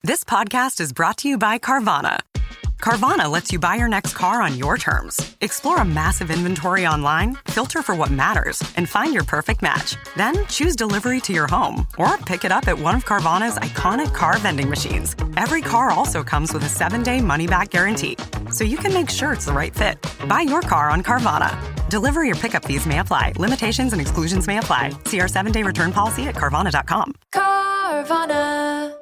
This podcast is brought to you by Carvana. Carvana lets you buy your next car on your terms. Explore a massive inventory online, filter for what matters, and find your perfect match. Then choose delivery to your home or pick it up at one of Carvana's iconic car vending machines. Every car also comes with a 7-day money-back guarantee, so you can make sure it's the right fit. Buy your car on Carvana. Delivery or pickup fees may apply. Limitations and exclusions may apply. See our 7-day return policy at Carvana.com. Carvana.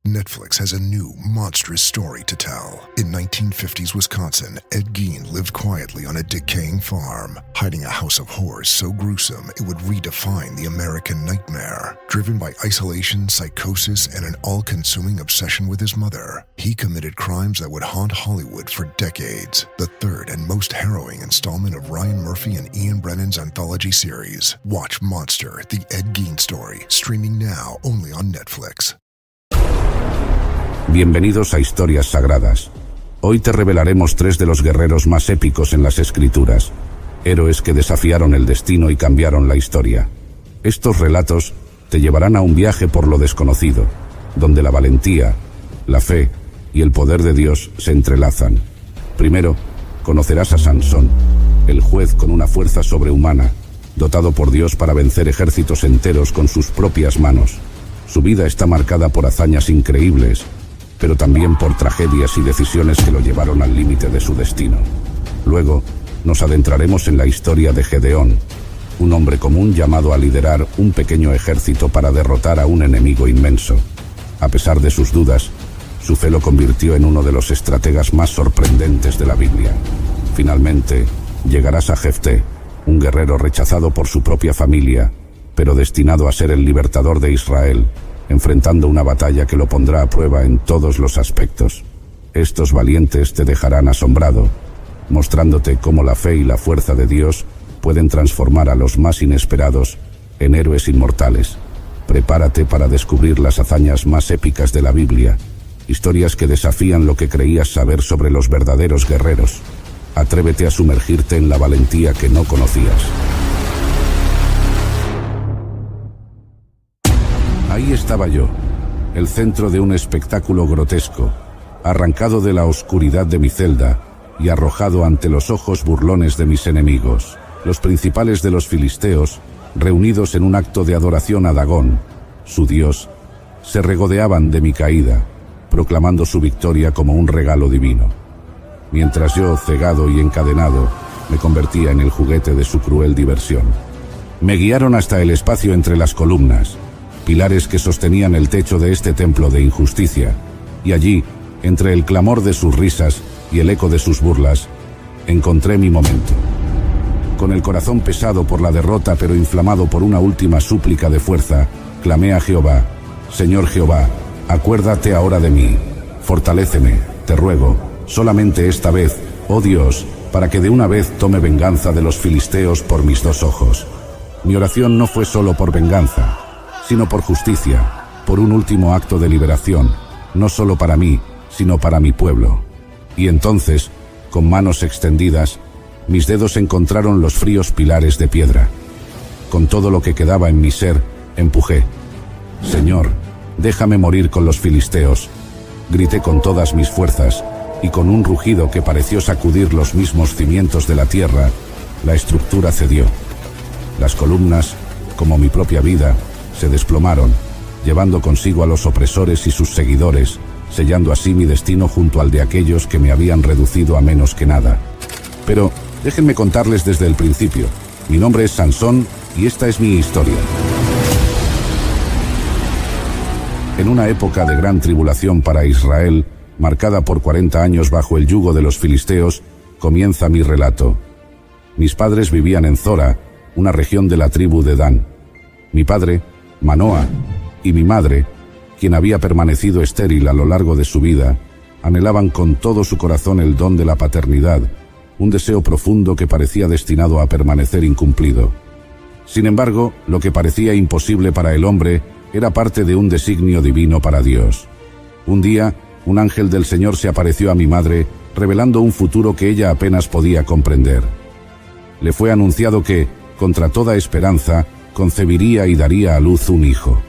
Netflix has a new, monstrous story to tell. In 1950s Wisconsin, Ed Gein lived quietly on a decaying farm, hiding a house of horrors so gruesome it would redefine the American nightmare. Driven by isolation, psychosis, and an all-consuming obsession with his mother, he committed crimes that would haunt Hollywood for decades. The third and most harrowing installment of Ryan Murphy and Ian Brennan's anthology series. Watch Monster, the Ed Gein story, streaming now only on Netflix. Bienvenidos a Historias Sagradas. Hoy te revelaremos 3 de los guerreros más épicos en las escrituras, héroes que desafiaron el destino y cambiaron la historia. Estos relatos te llevarán a un viaje por lo desconocido, donde la valentía, la fe y el poder de Dios se entrelazan. Primero, conocerás a Sansón, el juez con una fuerza sobrehumana, dotado por Dios para vencer ejércitos enteros con sus propias manos. Su vida está marcada por hazañas increíbles, pero también por tragedias y decisiones que lo llevaron al límite de su destino. Luego, nos adentraremos en la historia de Gedeón, un hombre común llamado a liderar un pequeño ejército para derrotar a un enemigo inmenso. A pesar de sus dudas, su fe lo convirtió en uno de los estrategas más sorprendentes de la Biblia. Finalmente, llegarás a Jefté, un guerrero rechazado por su propia familia, pero destinado a ser el libertador de Israel, enfrentando una batalla que lo pondrá a prueba en todos los aspectos. Estos valientes te dejarán asombrado, mostrándote cómo la fe y la fuerza de Dios pueden transformar a los más inesperados en héroes inmortales. Prepárate para descubrir las hazañas más épicas de la Biblia, historias que desafían lo que creías saber sobre los verdaderos guerreros. Atrévete a sumergirte en la valentía que no conocías. Ahí estaba yo, el centro de un espectáculo grotesco, arrancado de la oscuridad de mi celda y arrojado ante los ojos burlones de mis enemigos. Los principales de los filisteos, reunidos en un acto de adoración a Dagón, su dios, se regodeaban de mi caída, proclamando su victoria como un regalo divino. Mientras yo, cegado y encadenado, me convertía en el juguete de su cruel diversión. Me guiaron hasta el espacio entre las columnas, pilares que sostenían el techo de este templo de injusticia, y allí, entre el clamor de sus risas y el eco de sus burlas, encontré mi momento. Con el corazón pesado por la derrota pero inflamado por una última súplica de fuerza, clamé a Jehová: Señor Jehová, acuérdate ahora de mí, fortaléceme, te ruego, solamente esta vez, oh Dios, para que de una vez tome venganza de los filisteos por mis 2 ojos. Mi oración no fue solo por venganza, sino por justicia, por un último acto de liberación, no solo para mí, sino para mi pueblo. Y entonces, con manos extendidas, mis dedos encontraron los fríos pilares de piedra. Con todo lo que quedaba en mi ser, empujé. Señor, déjame morir con los filisteos. Grité con todas mis fuerzas, y con un rugido que pareció sacudir los mismos cimientos de la tierra, la estructura cedió. Las columnas, como mi propia vida, se desplomaron, llevando consigo a los opresores y sus seguidores, sellando así mi destino junto al de aquellos que me habían reducido a menos que nada. Pero déjenme contarles desde el principio. Mi nombre es Sansón y esta es mi historia. En una época de gran tribulación para Israel, marcada por 40 años bajo el yugo de los filisteos, comienza mi relato. Mis padres vivían en Zora, una región de la tribu de Dan. Mi padre, Manoa, y mi madre, quien había permanecido estéril a lo largo de su vida, anhelaban con todo su corazón el don de la paternidad, un deseo profundo que parecía destinado a permanecer incumplido. Sin embargo, lo que parecía imposible para el hombre era parte de un designio divino para Dios. Un día, un ángel del Señor se apareció a mi madre, revelando un futuro que ella apenas podía comprender. Le fue anunciado que, contra toda esperanza, concebiría y daría a luz un hijo.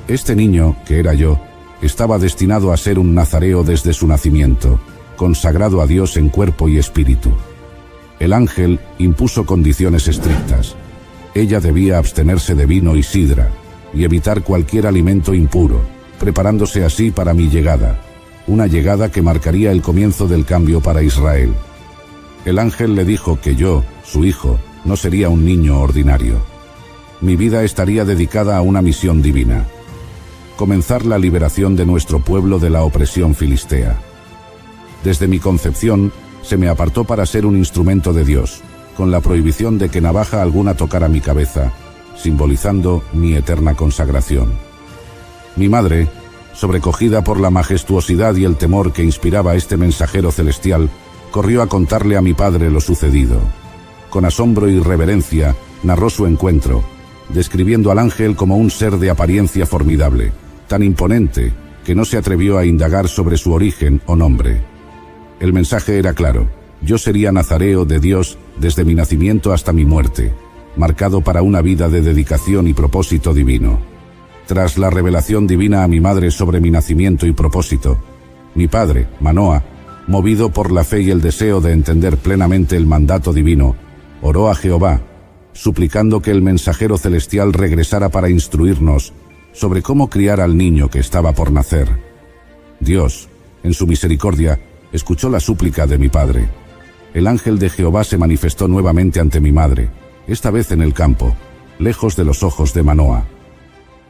Este niño, que era yo, estaba destinado a ser un nazareo desde su nacimiento, consagrado a Dios en cuerpo y espíritu. El ángel impuso condiciones estrictas. Ella debía abstenerse de vino y sidra, y evitar cualquier alimento impuro, preparándose así para mi llegada, una llegada que marcaría el comienzo del cambio para Israel. El ángel le dijo que yo, su hijo, no sería un niño ordinario. Mi vida estaría dedicada a una misión divina: comenzar la liberación de nuestro pueblo de la opresión filistea. Desde mi concepción, se me apartó para ser un instrumento de Dios, con la prohibición de que navaja alguna tocara mi cabeza, simbolizando mi eterna consagración. Mi madre, sobrecogida por la majestuosidad y el temor que inspiraba este mensajero celestial, corrió a contarle a mi padre lo sucedido. Con asombro y reverencia, narró su encuentro, describiendo al ángel como un ser de apariencia formidable, tan imponente que no se atrevió a indagar sobre su origen o nombre. El mensaje era claro: yo sería nazareo de Dios desde mi nacimiento hasta mi muerte, marcado para una vida de dedicación y propósito divino. Tras la revelación divina a mi madre sobre mi nacimiento y propósito, mi padre, Manoah, movido por la fe y el deseo de entender plenamente el mandato divino, oró a Jehová, suplicando que el mensajero celestial regresara para instruirnos sobre cómo criar al niño que estaba por nacer. Dios, en su misericordia, escuchó la súplica de mi padre. El ángel de Jehová se manifestó nuevamente ante mi madre, esta vez en el campo, lejos de los ojos de Manoah.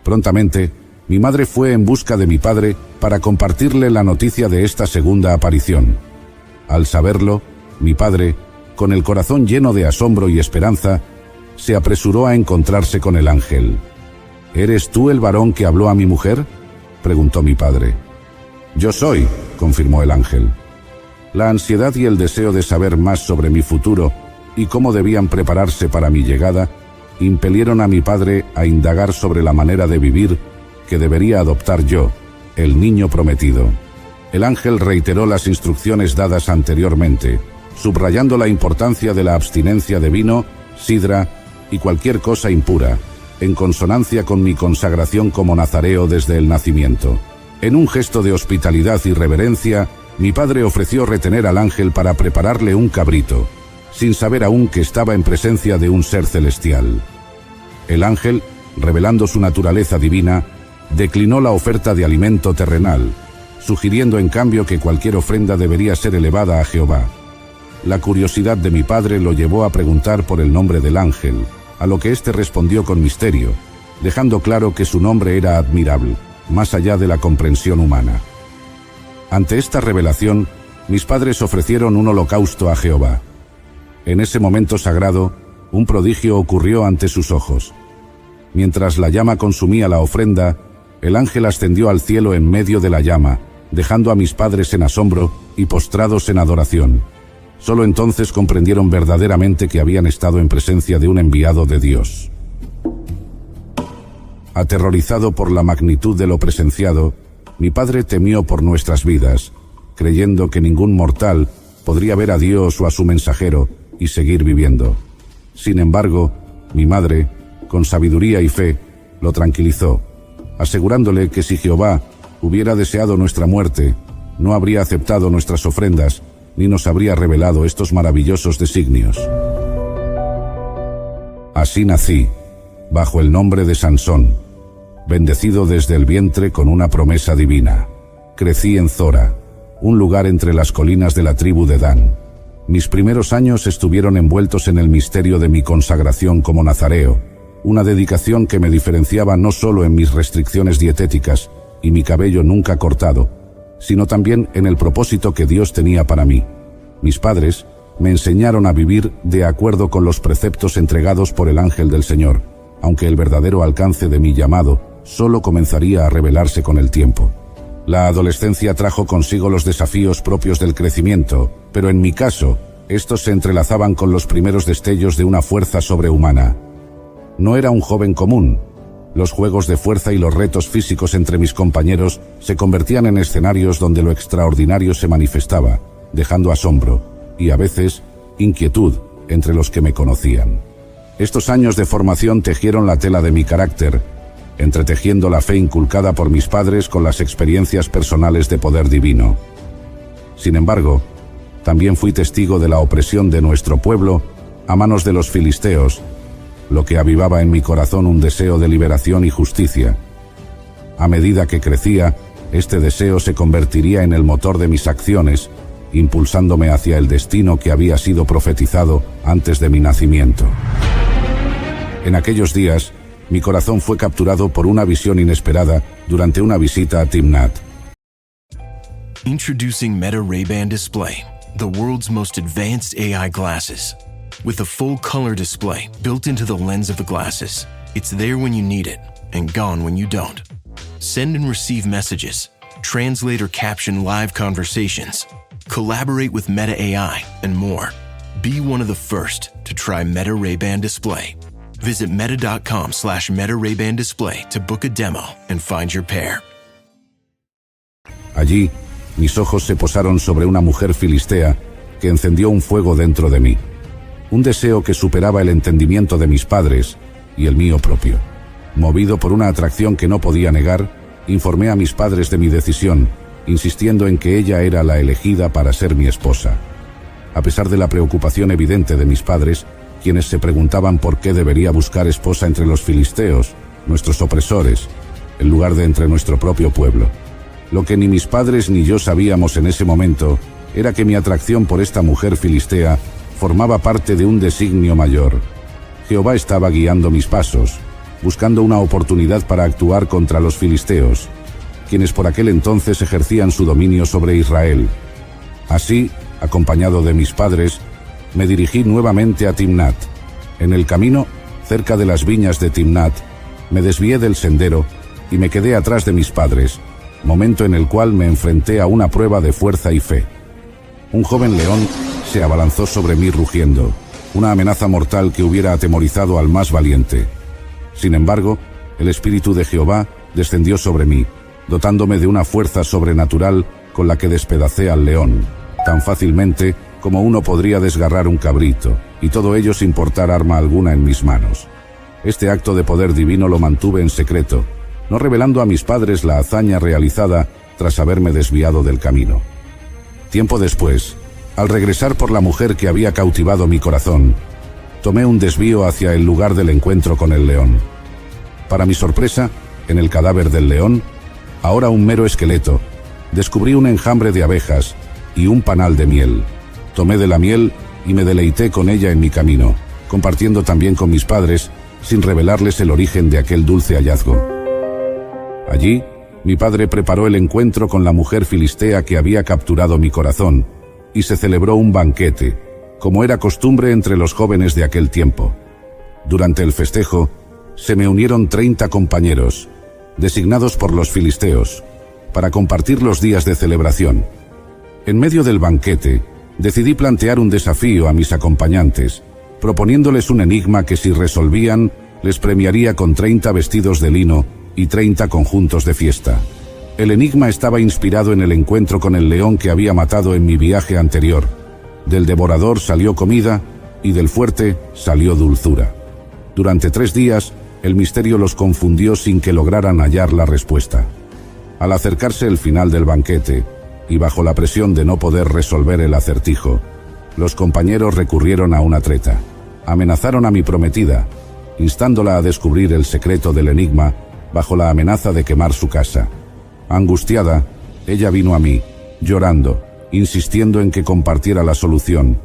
Prontamente, mi madre fue en busca de mi padre para compartirle la noticia de esta segunda aparición. Al saberlo, mi padre, con el corazón lleno de asombro y esperanza, se apresuró a encontrarse con el ángel. «¿Eres tú el varón que habló a mi mujer?», preguntó mi padre. «Yo soy», confirmó el ángel. La ansiedad y el deseo de saber más sobre mi futuro y cómo debían prepararse para mi llegada impelieron a mi padre a indagar sobre la manera de vivir que debería adoptar yo, el niño prometido. El ángel reiteró las instrucciones dadas anteriormente, subrayando la importancia de la abstinencia de vino, sidra y cualquier cosa impura, en consonancia con mi consagración como nazareo desde el nacimiento. En un gesto de hospitalidad y reverencia, mi padre ofreció retener al ángel para prepararle un cabrito, sin saber aún que estaba en presencia de un ser celestial. El ángel, revelando su naturaleza divina, declinó la oferta de alimento terrenal, sugiriendo en cambio que cualquier ofrenda debería ser elevada a Jehová. La curiosidad de mi padre lo llevó a preguntar por el nombre del ángel, a lo que éste respondió con misterio, dejando claro que su nombre era admirable, más allá de la comprensión humana. Ante esta revelación, mis padres ofrecieron un holocausto a Jehová. En ese momento sagrado, un prodigio ocurrió ante sus ojos. Mientras la llama consumía la ofrenda, el ángel ascendió al cielo en medio de la llama, dejando a mis padres en asombro y postrados en adoración. Solo entonces comprendieron verdaderamente que habían estado en presencia de un enviado de Dios. Aterrorizado por la magnitud de lo presenciado, mi padre temió por nuestras vidas, creyendo que ningún mortal podría ver a Dios o a su mensajero y seguir viviendo. Sin embargo, mi madre, con sabiduría y fe, lo tranquilizó, asegurándole que si Jehová hubiera deseado nuestra muerte, no habría aceptado nuestras ofrendas ni nos habría revelado estos maravillosos designios. Así nací, bajo el nombre de Sansón, bendecido desde el vientre con una promesa divina. Crecí en Zora, un lugar entre las colinas de la tribu de Dan. Mis primeros años estuvieron envueltos en el misterio de mi consagración como nazareo, una dedicación que me diferenciaba no solo en mis restricciones dietéticas y mi cabello nunca cortado, sino también en el propósito que Dios tenía para mí. Mis padres me enseñaron a vivir de acuerdo con los preceptos entregados por el ángel del Señor, aunque el verdadero alcance de mi llamado solo comenzaría a revelarse con el tiempo. La adolescencia trajo consigo los desafíos propios del crecimiento, pero en mi caso, estos se entrelazaban con los primeros destellos de una fuerza sobrehumana. No era un joven común. Los juegos de fuerza y los retos físicos entre mis compañeros se convertían en escenarios donde lo extraordinario se manifestaba, dejando asombro y, a veces, inquietud entre los que me conocían. Estos años de formación tejieron la tela de mi carácter, entretejiendo la fe inculcada por mis padres con las experiencias personales de poder divino. Sin embargo, también fui testigo de la opresión de nuestro pueblo a manos de los filisteos, lo que avivaba en mi corazón un deseo de liberación y justicia. A medida que crecía, este deseo se convertiría en el motor de mis acciones, impulsándome hacia el destino que había sido profetizado antes de mi nacimiento. En aquellos días, mi corazón fue capturado por una visión inesperada durante una visita a Timnat. Introducing Meta Ray-Ban Display, the world's most advanced AI glasses. With a full color display built into the lens of the glasses, it's there when you need it and gone when you don't. Send and receive messages, translate or caption live conversations, collaborate with Meta AI, and more. Be one of the first to try Meta Ray-Ban Display. Visit meta.com/Meta Ray-Ban Display to book a demo and find your pair. Allí, mis ojos se posaron sobre una mujer filistea que encendió un fuego dentro de mí. Un deseo que superaba el entendimiento de mis padres y el mío propio. Movido por una atracción que no podía negar, informé a mis padres de mi decisión, insistiendo en que ella era la elegida para ser mi esposa. A pesar de la preocupación evidente de mis padres, quienes se preguntaban por qué debería buscar esposa entre los filisteos, nuestros opresores, en lugar de entre nuestro propio pueblo. Lo que ni mis padres ni yo sabíamos en ese momento era que mi atracción por esta mujer filistea formaba parte de un designio mayor. Jehová estaba guiando mis pasos, buscando una oportunidad para actuar contra los filisteos, quienes por aquel entonces ejercían su dominio sobre Israel. Así, acompañado de mis padres, me dirigí nuevamente a Timnat. En el camino, cerca de las viñas de Timnat, me desvié del sendero y me quedé atrás de mis padres, momento en el cual me enfrenté a una prueba de fuerza y fe. Un joven león se abalanzó sobre mí rugiendo, una amenaza mortal que hubiera atemorizado al más valiente. Sin embargo, el Espíritu de Jehová descendió sobre mí, dotándome de una fuerza sobrenatural con la que despedacé al león, tan fácilmente como uno podría desgarrar un cabrito, y todo ello sin portar arma alguna en mis manos. Este acto de poder divino lo mantuve en secreto, no revelando a mis padres la hazaña realizada tras haberme desviado del camino. Tiempo después, al regresar por la mujer que había cautivado mi corazón, tomé un desvío hacia el lugar del encuentro con el león. Para mi sorpresa, en el cadáver del león, ahora un mero esqueleto, descubrí un enjambre de abejas y un panal de miel. Tomé de la miel y me deleité con ella en mi camino, compartiendo también con mis padres, sin revelarles el origen de aquel dulce hallazgo. Allí, mi padre preparó el encuentro con la mujer filistea que había capturado mi corazón, y se celebró un banquete, como era costumbre entre los jóvenes de aquel tiempo. Durante el festejo, se me unieron 30 compañeros, designados por los filisteos, para compartir los días de celebración. En medio del banquete, decidí plantear un desafío a mis acompañantes, proponiéndoles un enigma que si resolvían, les premiaría con 30 vestidos de lino y 30 conjuntos de fiesta. El enigma estaba inspirado en el encuentro con el león que había matado en mi viaje anterior. Del devorador salió comida y del fuerte salió dulzura. Durante 3 días, el misterio los confundió sin que lograran hallar la respuesta. Al acercarse el final del banquete, y bajo la presión de no poder resolver el acertijo, los compañeros recurrieron a una treta. Amenazaron a mi prometida, instándola a descubrir el secreto del enigma bajo la amenaza de quemar su casa. Angustiada, ella vino a mí, llorando, insistiendo en que compartiera la solución,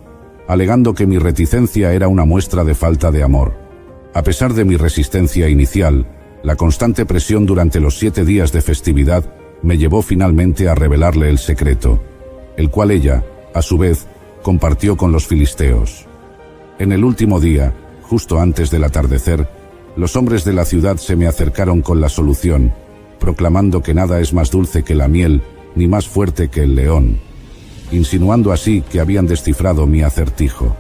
alegando que mi reticencia era una muestra de falta de amor. A pesar de mi resistencia inicial, la constante presión durante los 7 días de festividad me llevó finalmente a revelarle el secreto, el cual ella, a su vez, compartió con los filisteos. En el último día, justo antes del atardecer, los hombres de la ciudad se me acercaron con la solución, proclamando que nada es más dulce que la miel, ni más fuerte que el león, insinuando así que habían descifrado mi acertijo.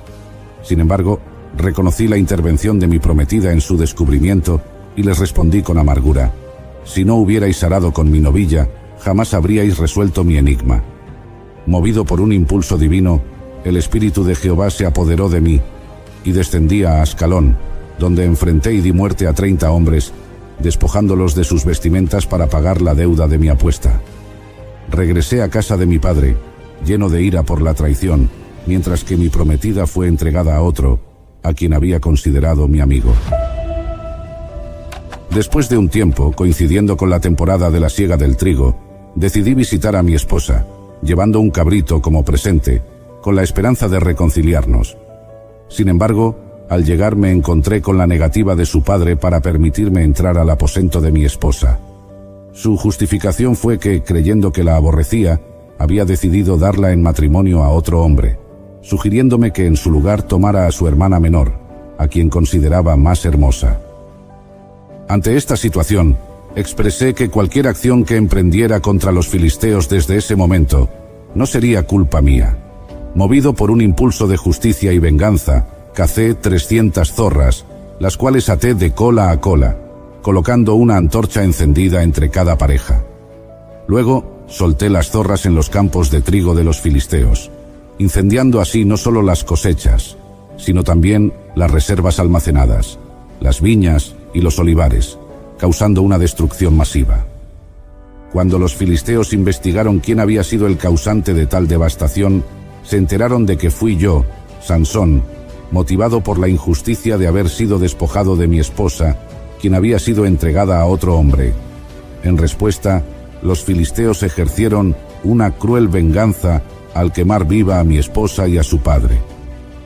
Sin embargo, reconocí la intervención de mi prometida en su descubrimiento y les respondí con amargura: si no hubierais arado con mi novilla, jamás habríais resuelto mi enigma. Movido por un impulso divino, el Espíritu de Jehová se apoderó de mí y descendí a Ascalón, donde enfrenté y di muerte a 30 hombres despojándolos de sus vestimentas para pagar la deuda de mi apuesta. Regresé a casa de mi padre, lleno de ira por la traición, mientras que mi prometida fue entregada a otro, a quien había considerado mi amigo. Después de un tiempo, coincidiendo con la temporada de la siega del trigo, decidí visitar a mi esposa, llevando un cabrito como presente, con la esperanza de reconciliarnos. Sin embargo, al llegar me encontré con la negativa de su padre para permitirme entrar al aposento de mi esposa. Su justificación fue que, creyendo que la aborrecía, había decidido darla en matrimonio a otro hombre, sugiriéndome que en su lugar tomara a su hermana menor, a quien consideraba más hermosa. Ante esta situación, expresé que cualquier acción que emprendiera contra los filisteos desde ese momento no sería culpa mía. Movido por un impulso de justicia y venganza, cacé 300 zorras, las cuales até de cola a cola, colocando una antorcha encendida entre cada pareja. Luego, solté las zorras en los campos de trigo de los filisteos, incendiando así no solo las cosechas, sino también las reservas almacenadas, las viñas y los olivares, causando una destrucción masiva. Cuando los filisteos investigaron quién había sido el causante de tal devastación, se enteraron de que fui yo, Sansón, motivado por la injusticia de haber sido despojado de mi esposa, quien había sido entregada a otro hombre. En respuesta, los filisteos ejercieron una cruel venganza al quemar viva a mi esposa y a su padre.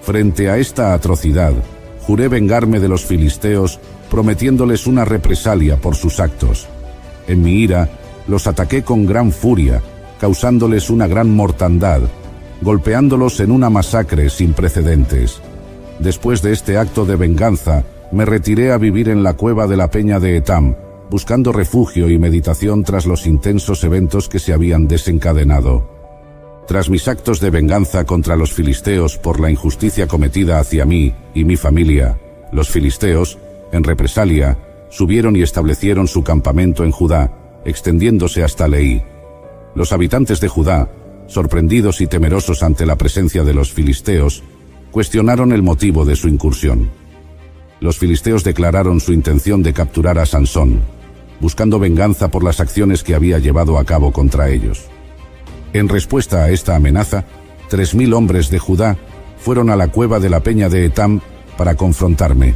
Frente a esta atrocidad, juré vengarme de los filisteos, prometiéndoles una represalia por sus actos. En mi ira, los ataqué con gran furia, causándoles una gran mortandad, golpeándolos en una masacre sin precedentes. Después de este acto de venganza, me retiré a vivir en la cueva de la peña de Etam, buscando refugio y meditación tras los intensos eventos que se habían desencadenado. Tras mis actos de venganza contra los filisteos por la injusticia cometida hacia mí y mi familia, los filisteos, en represalia, subieron y establecieron su campamento en Judá, extendiéndose hasta Leí. Los habitantes de Judá, sorprendidos y temerosos ante la presencia de los filisteos, cuestionaron el motivo de su incursión. Los filisteos declararon su intención de capturar a Sansón, buscando venganza por las acciones que había llevado a cabo contra ellos. En respuesta a esta amenaza, 3000 hombres de Judá fueron a la cueva de la peña de Etam para confrontarme.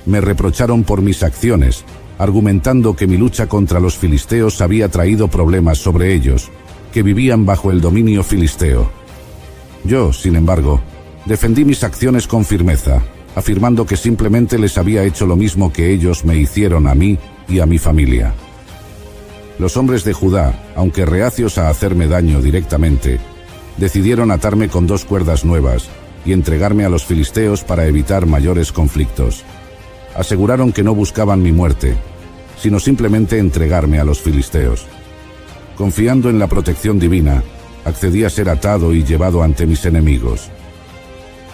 Me reprocharon por mis acciones, argumentando que mi lucha contra los filisteos había traído problemas sobre ellos, que vivían bajo el dominio filisteo. Yo, sin embargo, defendí mis acciones con firmeza, afirmando que simplemente les había hecho lo mismo que ellos me hicieron a mí y a mi familia. Los hombres de Judá, aunque reacios a hacerme daño directamente, decidieron atarme con 2 cuerdas nuevas y entregarme a los filisteos para evitar mayores conflictos. Aseguraron que no buscaban mi muerte, sino simplemente entregarme a los filisteos. Confiando en la protección divina, accedí a ser atado y llevado ante mis enemigos.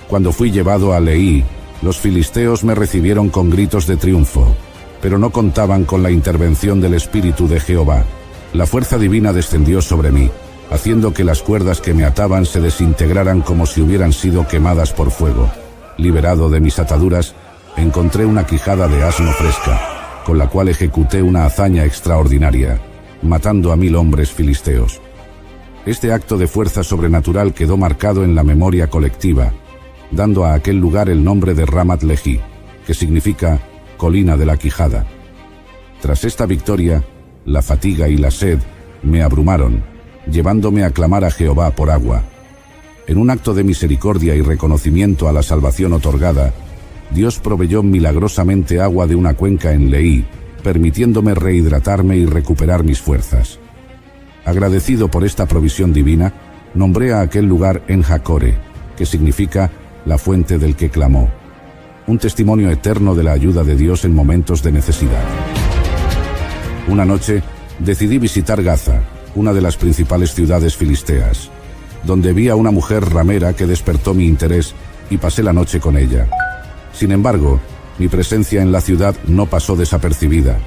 Cuando fui llevado a Leí, los filisteos me recibieron con gritos de triunfo, pero no contaban con la intervención del Espíritu de Jehová. La fuerza divina descendió sobre mí, haciendo que las cuerdas que me ataban se desintegraran como si hubieran sido quemadas por fuego. Liberado de mis ataduras, encontré una quijada de asno fresca, con la cual ejecuté una hazaña extraordinaria, matando a 1000 hombres filisteos. Este acto de fuerza sobrenatural quedó marcado en la memoria colectiva, dando a aquel lugar el nombre de Ramat Lehi, que significa colina de la quijada. Tras esta victoria, la fatiga y la sed me abrumaron, llevándome a clamar a Jehová por agua. En un acto de misericordia y reconocimiento a la salvación otorgada, Dios proveyó milagrosamente agua de una cuenca en Leí, permitiéndome rehidratarme y recuperar mis fuerzas. Agradecido por esta provisión divina, nombré a aquel lugar En-Hakkore, que significa la fuente del que clamó, un testimonio eterno de la ayuda de Dios en momentos de necesidad. Una noche, decidí visitar Gaza, una de las principales ciudades filisteas, donde vi a una mujer ramera que despertó mi interés y pasé la noche con ella. Sin embargo, mi presencia en la ciudad no pasó desapercibida.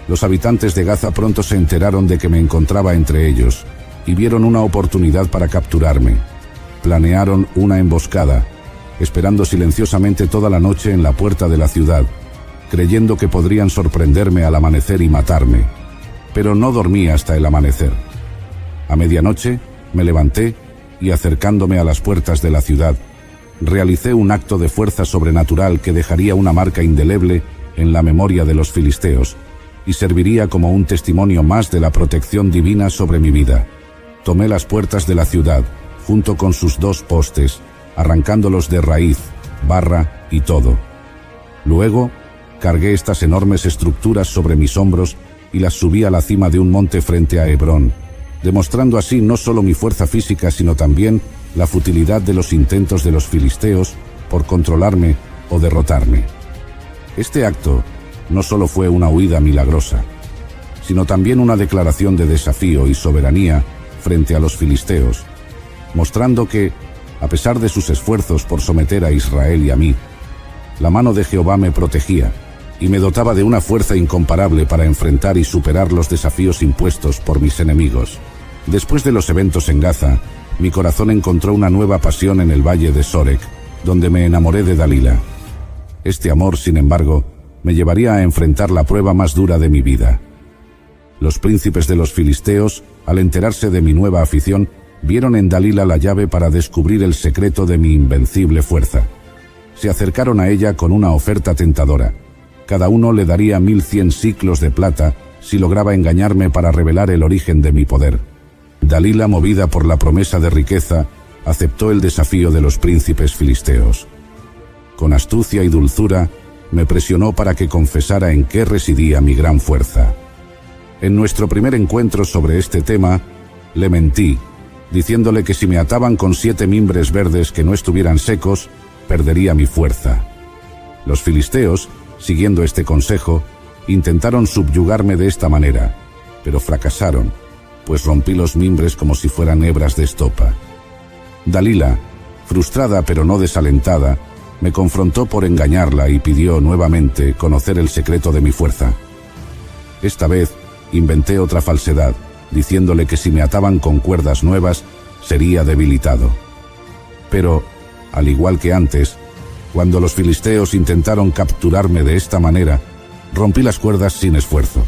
Los habitantes de Gaza pronto se enteraron de que me encontraba entre ellos y vieron una oportunidad para capturarme. Planearon una emboscada, esperando silenciosamente toda la noche en la puerta de la ciudad, creyendo que podrían sorprenderme al amanecer y matarme, pero no dormí hasta el amanecer. A medianoche me levanté y, acercándome a las puertas de la ciudad, realicé un acto de fuerza sobrenatural que dejaría una marca indeleble en la memoria de los filisteos y serviría como un testimonio más de la protección divina sobre mi vida. Tomé las puertas de la ciudad, junto con sus 2 postes, arrancándolos de raíz, barra y todo. Luego, cargué estas enormes estructuras sobre mis hombros y las subí a la cima de un monte frente a Hebrón, demostrando así no solo mi fuerza física, sino también la futilidad de los intentos de los filisteos por controlarme o derrotarme. Este acto no solo fue una huida milagrosa, sino también una declaración de desafío y soberanía frente a los filisteos, mostrando que, a pesar de sus esfuerzos por someter a Israel y a mí, la mano de Jehová me protegía y me dotaba de una fuerza incomparable para enfrentar y superar los desafíos impuestos por mis enemigos. Después de los eventos en Gaza, mi corazón encontró una nueva pasión en el valle de Sorek, donde me enamoré de Dalila. Este amor, sin embargo, me llevaría a enfrentar la prueba más dura de mi vida. Los príncipes de los filisteos, al enterarse de mi nueva afición, vieron en Dalila la llave para descubrir el secreto de mi invencible fuerza. Se acercaron a ella con una oferta tentadora. Cada uno le daría 1100 siclos de plata si lograba engañarme para revelar el origen de mi poder. Dalila, movida por la promesa de riqueza, aceptó el desafío de los príncipes filisteos. Con astucia y dulzura, me presionó para que confesara en qué residía mi gran fuerza. En nuestro primer encuentro sobre este tema, le mentí, diciéndole que si me ataban con 7 mimbres verdes que no estuvieran secos, perdería mi fuerza. Los filisteos, siguiendo este consejo, intentaron subyugarme de esta manera, pero fracasaron, pues rompí los mimbres como si fueran hebras de estopa. Dalila, frustrada pero no desalentada, me confrontó por engañarla y pidió nuevamente conocer el secreto de mi fuerza. Esta vez inventé otra falsedad, diciéndole que si me ataban con cuerdas nuevas, sería debilitado. Pero, al igual que antes, cuando los filisteos intentaron capturarme de esta manera, rompí las cuerdas sin esfuerzo.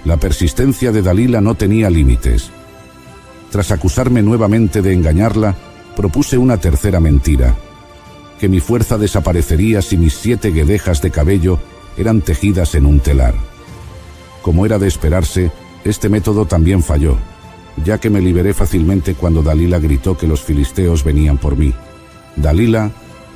La persistencia de Dalila no tenía límites. Tras acusarme nuevamente de engañarla, propuse una tercera mentira: que mi fuerza desaparecería si mis 7 guedejas de cabello eran tejidas en un telar. Como era de esperarse, este método también falló, ya que me liberé fácilmente cuando Dalila gritó que los filisteos venían por mí. Dalila,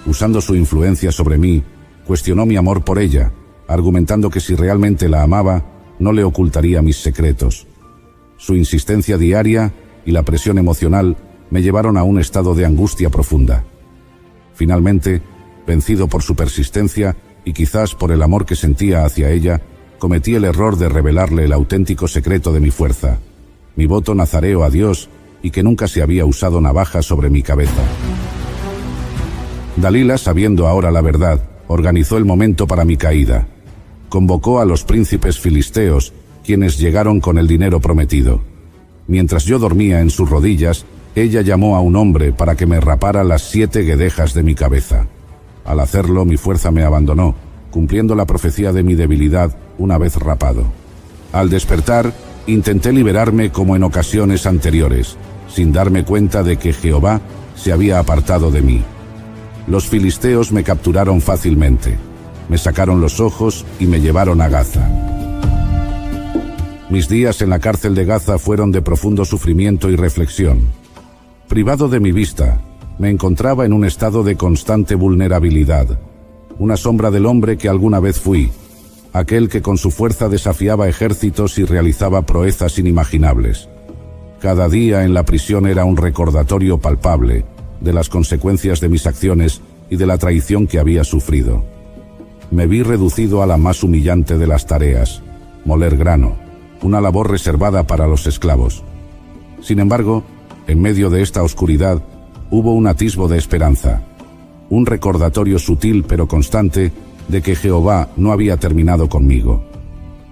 usando su influencia sobre mí, cuestionó mi amor por ella, argumentando que si realmente la amaba, no le ocultaría mis secretos. Su insistencia diaria y la presión emocional me llevaron a un estado de angustia profunda. Finalmente, vencido por su persistencia y quizás por el amor que sentía hacia ella, cometí el error de revelarle el auténtico secreto de mi fuerza, mi voto nazareo a Dios y que nunca se había usado navaja sobre mi cabeza. Dalila, sabiendo ahora la verdad, organizó el momento para mi caída. Convocó a los príncipes filisteos, quienes llegaron con el dinero prometido. Mientras yo dormía en sus rodillas, ella llamó a un hombre para que me rapara las 7 guedejas de mi cabeza. Al hacerlo, mi fuerza me abandonó, cumpliendo la profecía de mi debilidad una vez rapado. Al despertar, intenté liberarme como en ocasiones anteriores, sin darme cuenta de que Jehová se había apartado de mí. Los filisteos me capturaron fácilmente. Me sacaron los ojos y me llevaron a Gaza. Mis días en la cárcel de Gaza fueron de profundo sufrimiento y reflexión. Privado de mi vista, me encontraba en un estado de constante vulnerabilidad, una sombra del hombre que alguna vez fui, aquel que con su fuerza desafiaba ejércitos y realizaba proezas inimaginables. Cada día en la prisión era un recordatorio palpable de las consecuencias de mis acciones y de la traición que había sufrido. Me vi reducido a la más humillante de las tareas: moler grano, una labor reservada para los esclavos. Sin embargo, en medio de esta oscuridad, hubo un atisbo de esperanza, un recordatorio sutil pero constante de que Jehová no había terminado conmigo.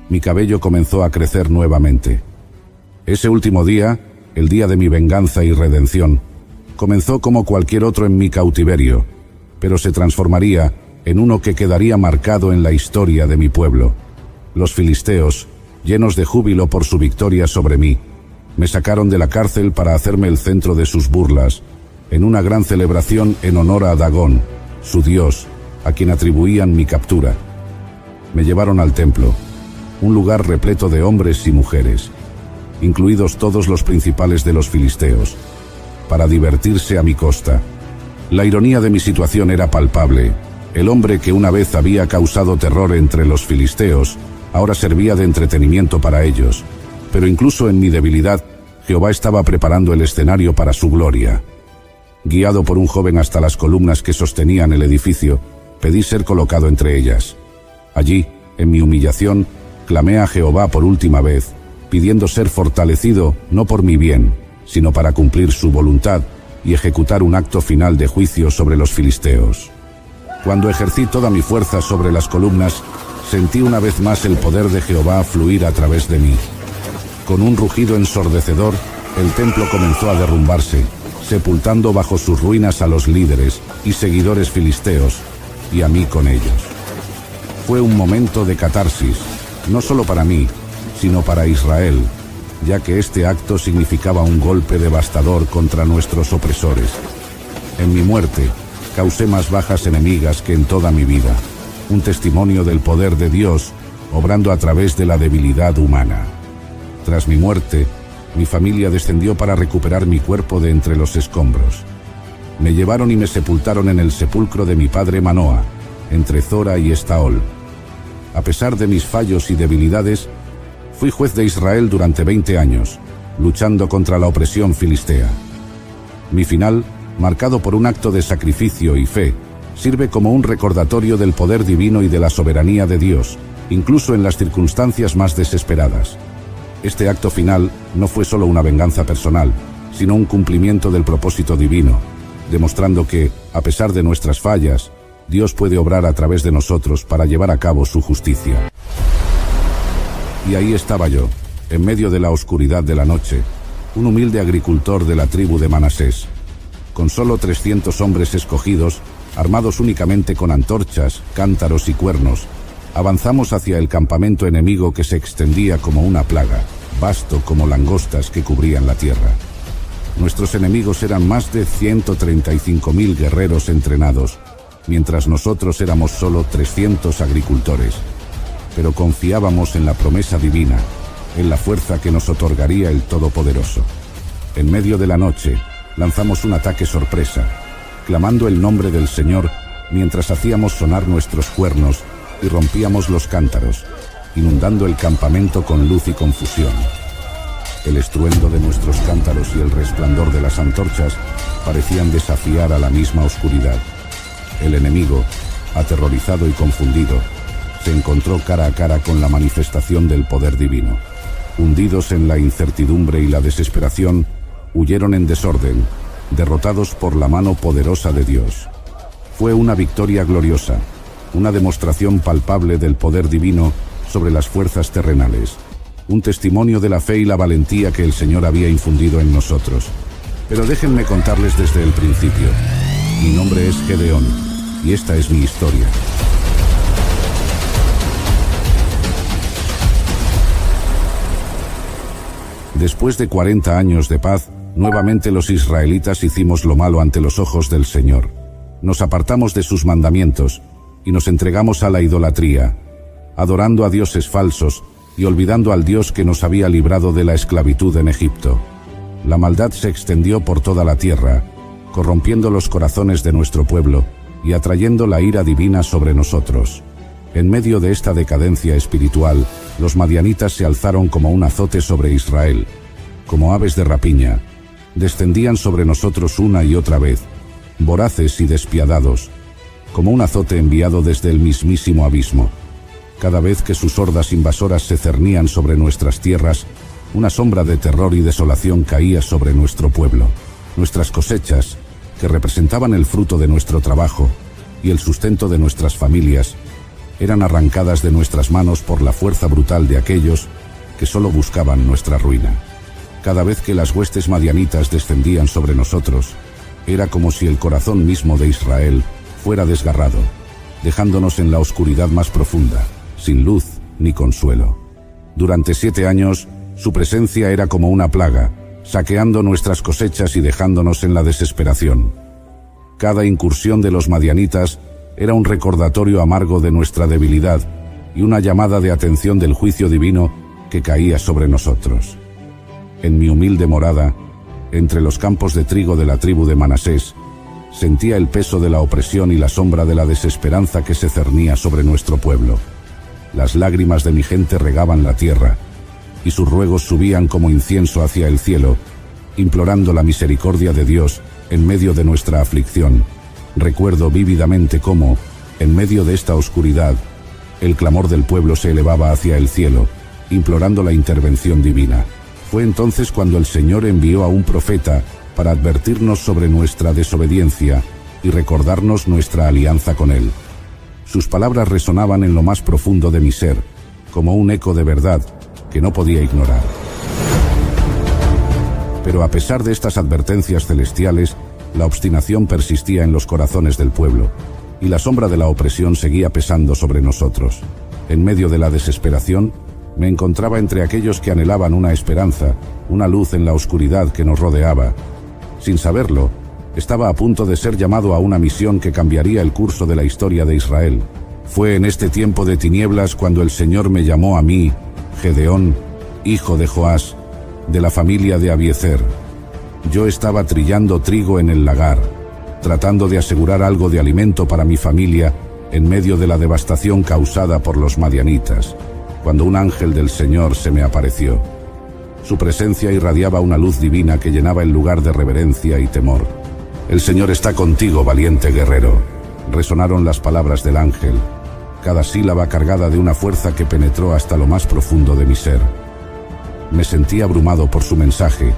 Mi cabello comenzó a crecer nuevamente. Ese último día, el día de mi venganza y redención, comenzó como cualquier otro en mi cautiverio, pero se transformaría en uno que quedaría marcado en la historia de mi pueblo. Los filisteos, llenos de júbilo por su victoria sobre mí, me sacaron de la cárcel para hacerme el centro de sus burlas, en una gran celebración en honor a Dagón, su dios, a quien atribuían mi captura. Me llevaron al templo, un lugar repleto de hombres y mujeres, incluidos todos los principales de los filisteos, para divertirse a mi costa. La ironía de mi situación era palpable. El hombre que una vez había causado terror entre los filisteos, ahora servía de entretenimiento para ellos. Pero incluso en mi debilidad, Jehová estaba preparando el escenario para su gloria. Guiado por un joven hasta las columnas que sostenían el edificio, pedí ser colocado entre ellas. Allí, en mi humillación, clamé a Jehová por última vez, pidiendo ser fortalecido no por mi bien, sino para cumplir su voluntad y ejecutar un acto final de juicio sobre los filisteos. Cuando ejercí toda mi fuerza sobre las columnas, sentí una vez más el poder de Jehová fluir a través de mí. Con un rugido ensordecedor, el templo comenzó a derrumbarse, sepultando bajo sus ruinas a los líderes y seguidores filisteos, y a mí con ellos. Fue un momento de catarsis, no solo para mí, sino para Israel, ya que este acto significaba un golpe devastador contra nuestros opresores. En mi muerte, causé más bajas enemigas que en toda mi vida, un testimonio del poder de Dios, obrando a través de la debilidad humana. Tras mi muerte, mi familia descendió para recuperar mi cuerpo de entre los escombros. Me llevaron y me sepultaron en el sepulcro de mi padre Manoa, entre Zora y Estaol. A pesar de mis fallos y debilidades, fui juez de Israel durante 20 años, luchando contra la opresión filistea. Mi final, marcado por un acto de sacrificio y fe, sirve como un recordatorio del poder divino y de la soberanía de Dios, incluso en las circunstancias más desesperadas. Este acto final no fue solo una venganza personal, sino un cumplimiento del propósito divino, demostrando que, a pesar de nuestras fallas, Dios puede obrar a través de nosotros para llevar a cabo su justicia. Y ahí estaba yo, en medio de la oscuridad de la noche, un humilde agricultor de la tribu de Manasés. Con solo 300 hombres escogidos, armados únicamente con antorchas, cántaros y cuernos, avanzamos hacia el campamento enemigo que se extendía como una plaga, vasto como langostas que cubrían la tierra. Nuestros enemigos eran más de 135.000 guerreros entrenados, mientras nosotros éramos solo 300 agricultores. Pero confiábamos en la promesa divina, en la fuerza que nos otorgaría el Todopoderoso. En medio de la noche, lanzamos un ataque sorpresa, clamando el nombre del Señor mientras hacíamos sonar nuestros cuernos y rompíamos los cántaros, inundando el campamento con luz y confusión. El estruendo de nuestros cántaros y el resplandor de las antorchas parecían desafiar a la misma oscuridad. El enemigo, aterrorizado y confundido, se encontró cara a cara con la manifestación del poder divino. Hundidos en la incertidumbre y la desesperación, huyeron en desorden, derrotados por la mano poderosa de Dios. Fue una victoria gloriosa, una demostración palpable del poder divino sobre las fuerzas terrenales, un testimonio de la fe y la valentía que el Señor había infundido en nosotros. Pero déjenme contarles desde el principio. Mi nombre es Gedeón, y esta es mi historia. Después de 40 años de paz, nuevamente los israelitas hicimos lo malo ante los ojos del Señor. Nos apartamos de sus mandamientos y nos entregamos a la idolatría, adorando a dioses falsos y olvidando al Dios que nos había librado de la esclavitud en Egipto. La maldad se extendió por toda la tierra, corrompiendo los corazones de nuestro pueblo y atrayendo la ira divina sobre nosotros. En medio de esta decadencia espiritual, los madianitas se alzaron como un azote sobre Israel. Como aves de rapiña, descendían sobre nosotros una y otra vez, voraces y despiadados, como un azote enviado desde el mismísimo abismo. Cada vez que sus hordas invasoras se cernían sobre nuestras tierras, una sombra de terror y desolación caía sobre nuestro pueblo. Nuestras cosechas, que representaban el fruto de nuestro trabajo y el sustento de nuestras familias, eran arrancadas de nuestras manos por la fuerza brutal de aquellos que solo buscaban nuestra ruina. Cada vez que las huestes madianitas descendían sobre nosotros, era como si el corazón mismo de Israel fuera desgarrado. dejándonos en la oscuridad más profunda, sin luz ni consuelo. Durante 7 años, su presencia era como una plaga, saqueando nuestras cosechas y dejándonos en la desesperación. Cada incursión de los madianitas era un recordatorio amargo de nuestra debilidad y una llamada de atención del juicio divino que caía sobre nosotros. En mi humilde morada, entre los campos de trigo de la tribu de Manasés, sentía el peso de la opresión y la sombra de la desesperanza que se cernía sobre nuestro pueblo. Las lágrimas de mi gente regaban la tierra, y sus ruegos subían como incienso hacia el cielo, implorando la misericordia de Dios en medio de nuestra aflicción. Recuerdo vívidamente cómo, en medio de esta oscuridad, el clamor del pueblo se elevaba hacia el cielo, implorando la intervención divina. Fue entonces cuando el Señor envió a un profeta para advertirnos sobre nuestra desobediencia y recordarnos nuestra alianza con Él. Sus palabras resonaban en lo más profundo de mi ser, como un eco de verdad que no podía ignorar. Pero a pesar de estas advertencias celestiales, la obstinación persistía en los corazones del pueblo, y la sombra de la opresión seguía pesando sobre nosotros. En medio de la desesperación, me encontraba entre aquellos que anhelaban una esperanza, una luz en la oscuridad que nos rodeaba. Sin saberlo, estaba a punto de ser llamado a una misión que cambiaría el curso de la historia de Israel. Fue en este tiempo de tinieblas cuando el Señor me llamó a mí, Gedeón, hijo de Joás, de la familia de Abiezer. Yo estaba trillando trigo en el lagar, tratando de asegurar algo de alimento para mi familia en medio de la devastación causada por los madianitas, cuando un ángel del Señor se me apareció. Su presencia irradiaba una luz divina que llenaba el lugar de reverencia y temor. «El Señor está contigo, valiente guerrero», resonaron las palabras del ángel, cada sílaba cargada de una fuerza que penetró hasta lo más profundo de mi ser. Me sentí abrumado por su mensaje,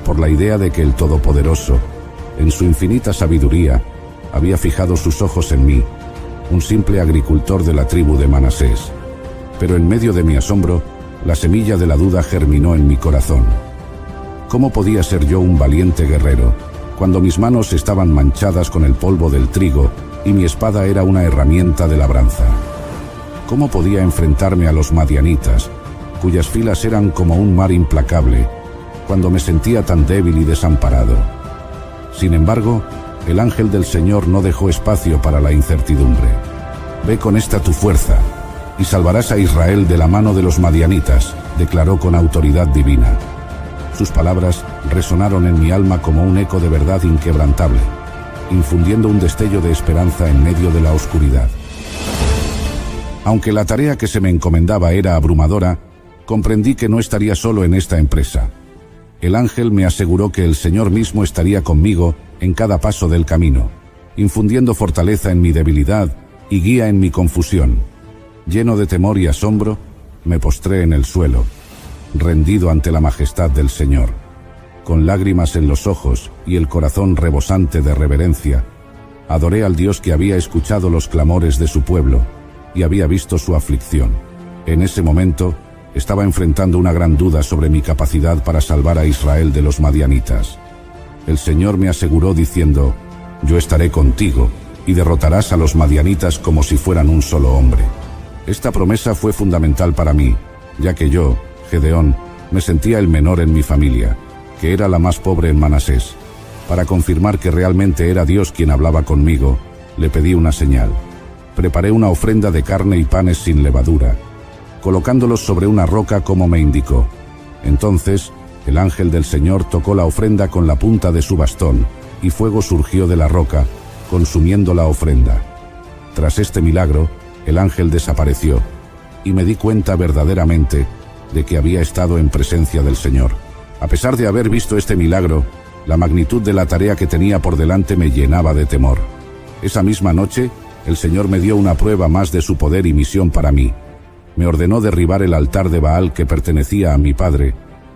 por la idea de que el Todopoderoso, en su infinita sabiduría, había fijado sus ojos en mí, un simple agricultor de la tribu de Manasés. Pero en medio de mi asombro, la semilla de la duda germinó en mi corazón. ¿Cómo podía ser yo un valiente guerrero, cuando mis manos estaban manchadas con el polvo del trigo y mi espada era una herramienta de labranza? ¿Cómo podía enfrentarme a los madianitas, cuyas filas eran como un mar implacable, cuando me sentía tan débil y desamparado? Sin embargo, el ángel del Señor no dejó espacio para la incertidumbre. «Ve con esta tu fuerza, y salvarás a Israel de la mano de los madianitas», declaró con autoridad divina. Sus palabras resonaron en mi alma como un eco de verdad inquebrantable, infundiendo un destello de esperanza en medio de la oscuridad. Aunque la tarea que se me encomendaba era abrumadora, comprendí que no estaría solo en esta empresa. El ángel me aseguró que el Señor mismo estaría conmigo en cada paso del camino, infundiendo fortaleza en mi debilidad y guía en mi confusión. Lleno de temor y asombro, me postré en el suelo, rendido ante la majestad del Señor. Con lágrimas en los ojos y el corazón rebosante de reverencia, adoré al Dios que había escuchado los clamores de su pueblo y había visto su aflicción. En ese momento, estaba enfrentando una gran duda sobre mi capacidad para salvar a Israel de los madianitas. El Señor me aseguró diciendo: «Yo estaré contigo y derrotarás a los madianitas como si fueran un solo hombre». Esta promesa fue fundamental para mí, ya que yo, Gedeón, me sentía el menor en mi familia, que era la más pobre en Manasés. Para confirmar que realmente era Dios quien hablaba conmigo, le pedí una señal. Preparé una ofrenda de carne y panes sin levadura, colocándolos sobre una roca como me indicó. Entonces, el ángel del Señor tocó la ofrenda con la punta de su bastón, y fuego surgió de la roca, consumiendo la ofrenda. Tras este milagro, el ángel desapareció, y me di cuenta verdaderamente de que había estado en presencia del Señor. A pesar de haber visto este milagro, la magnitud de la tarea que tenía por delante me llenaba de temor. Esa misma noche, el Señor me dio una prueba más de su poder y misión para mí. Me ordenó derribar el altar de Baal que pertenecía a mi padre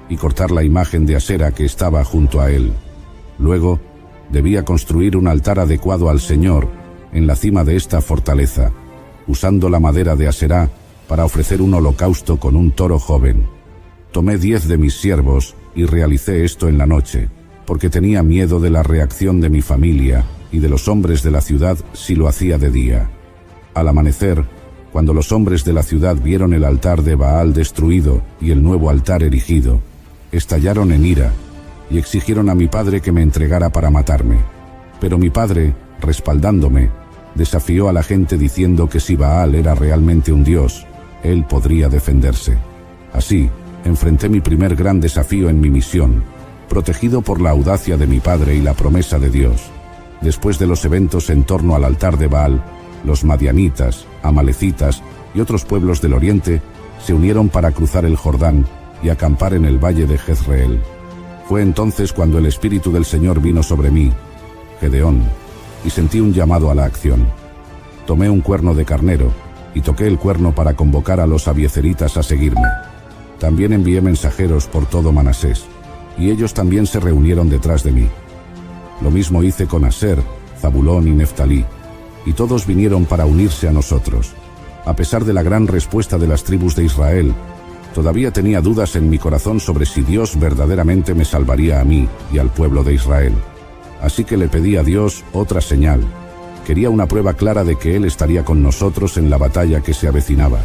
y cortar la imagen de Asera que estaba junto a él. Luego, debía construir un altar adecuado al Señor en la cima de esta fortaleza, usando la madera de Aserá para ofrecer un holocausto con un toro joven. Tomé 10 de mis siervos y realicé esto en la noche, porque tenía miedo de la reacción de mi familia y de los hombres de la ciudad si lo hacía de día. Al amanecer, cuando los hombres de la ciudad vieron el altar de Baal destruido y el nuevo altar erigido, estallaron en ira y exigieron a mi padre que me entregara para matarme. Pero mi padre, respaldándome, desafió a la gente diciendo que si Baal era realmente un dios, él podría defenderse. Así, enfrenté mi primer gran desafío en mi misión, protegido por la audacia de mi padre y la promesa de Dios. Después de los eventos en torno al altar de Baal, los madianitas, amalecitas y otros pueblos del oriente se unieron para cruzar el Jordán y acampar en el valle de Jezreel. Fue entonces cuando el Espíritu del Señor vino sobre mí, Gedeón, y sentí un llamado a la acción. Tomé un cuerno de carnero y toqué el cuerno para convocar a los abiezeritas a seguirme. También envié mensajeros por todo Manasés, y ellos también se reunieron detrás de mí. Lo mismo hice con Aser, Zabulón y Neftalí, y todos vinieron para unirse a nosotros. A pesar de la gran respuesta de las tribus de Israel, todavía tenía dudas en mi corazón sobre si Dios verdaderamente me salvaría a mí y al pueblo de Israel. Así que le pedí a Dios otra señal. Quería una prueba clara de que Él estaría con nosotros en la batalla que se avecinaba.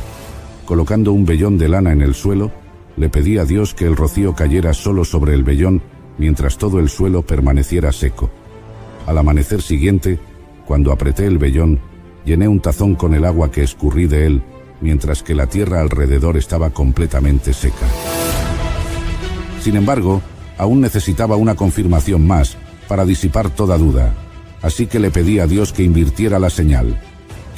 Colocando un vellón de lana en el suelo, le pedí a Dios que el rocío cayera solo sobre el vellón mientras todo el suelo permaneciera seco. Al amanecer siguiente, cuando apreté el vellón, llené un tazón con el agua que escurrí de él, mientras que la tierra alrededor estaba completamente seca. Sin embargo, aún necesitaba una confirmación más para disipar toda duda, así que le pedí a Dios que invirtiera la señal,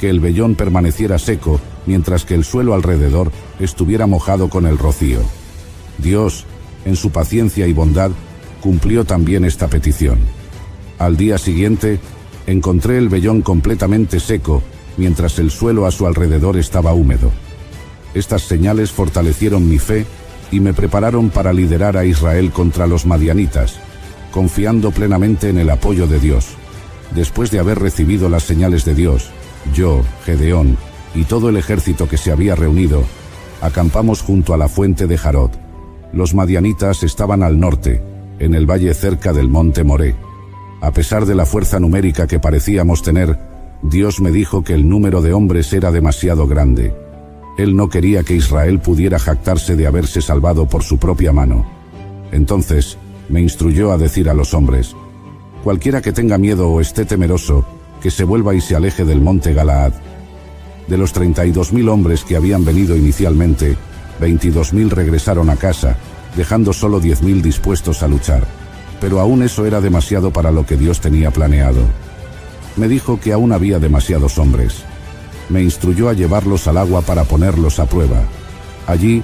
que el vellón permaneciera seco mientras que el suelo alrededor estuviera mojado con el rocío. Dios, en su paciencia y bondad, cumplió también esta petición. Al día siguiente, encontré el vellón completamente seco, mientras el suelo a su alrededor estaba húmedo. Estas señales fortalecieron mi fe y me prepararon para liderar a Israel contra los madianitas, confiando plenamente en el apoyo de Dios. Después de haber recibido las señales de Dios, yo, Gedeón, y todo el ejército que se había reunido, acampamos junto a la fuente de Jarod. Los madianitas estaban al norte, en el valle cerca del monte Moré. A pesar de la fuerza numérica que parecíamos tener, Dios me dijo que el número de hombres era demasiado grande. Él no quería que Israel pudiera jactarse de haberse salvado por su propia mano. Entonces, me instruyó a decir a los hombres: cualquiera que tenga miedo o esté temeroso, que se vuelva y se aleje del monte Galaad. De los 32.000 hombres que habían venido inicialmente, 22.000 regresaron a casa, dejando solo 10.000 dispuestos a luchar. Pero aún eso era demasiado para lo que Dios tenía planeado. Me dijo que aún había demasiados hombres. Me instruyó a llevarlos al agua para ponerlos a prueba. Allí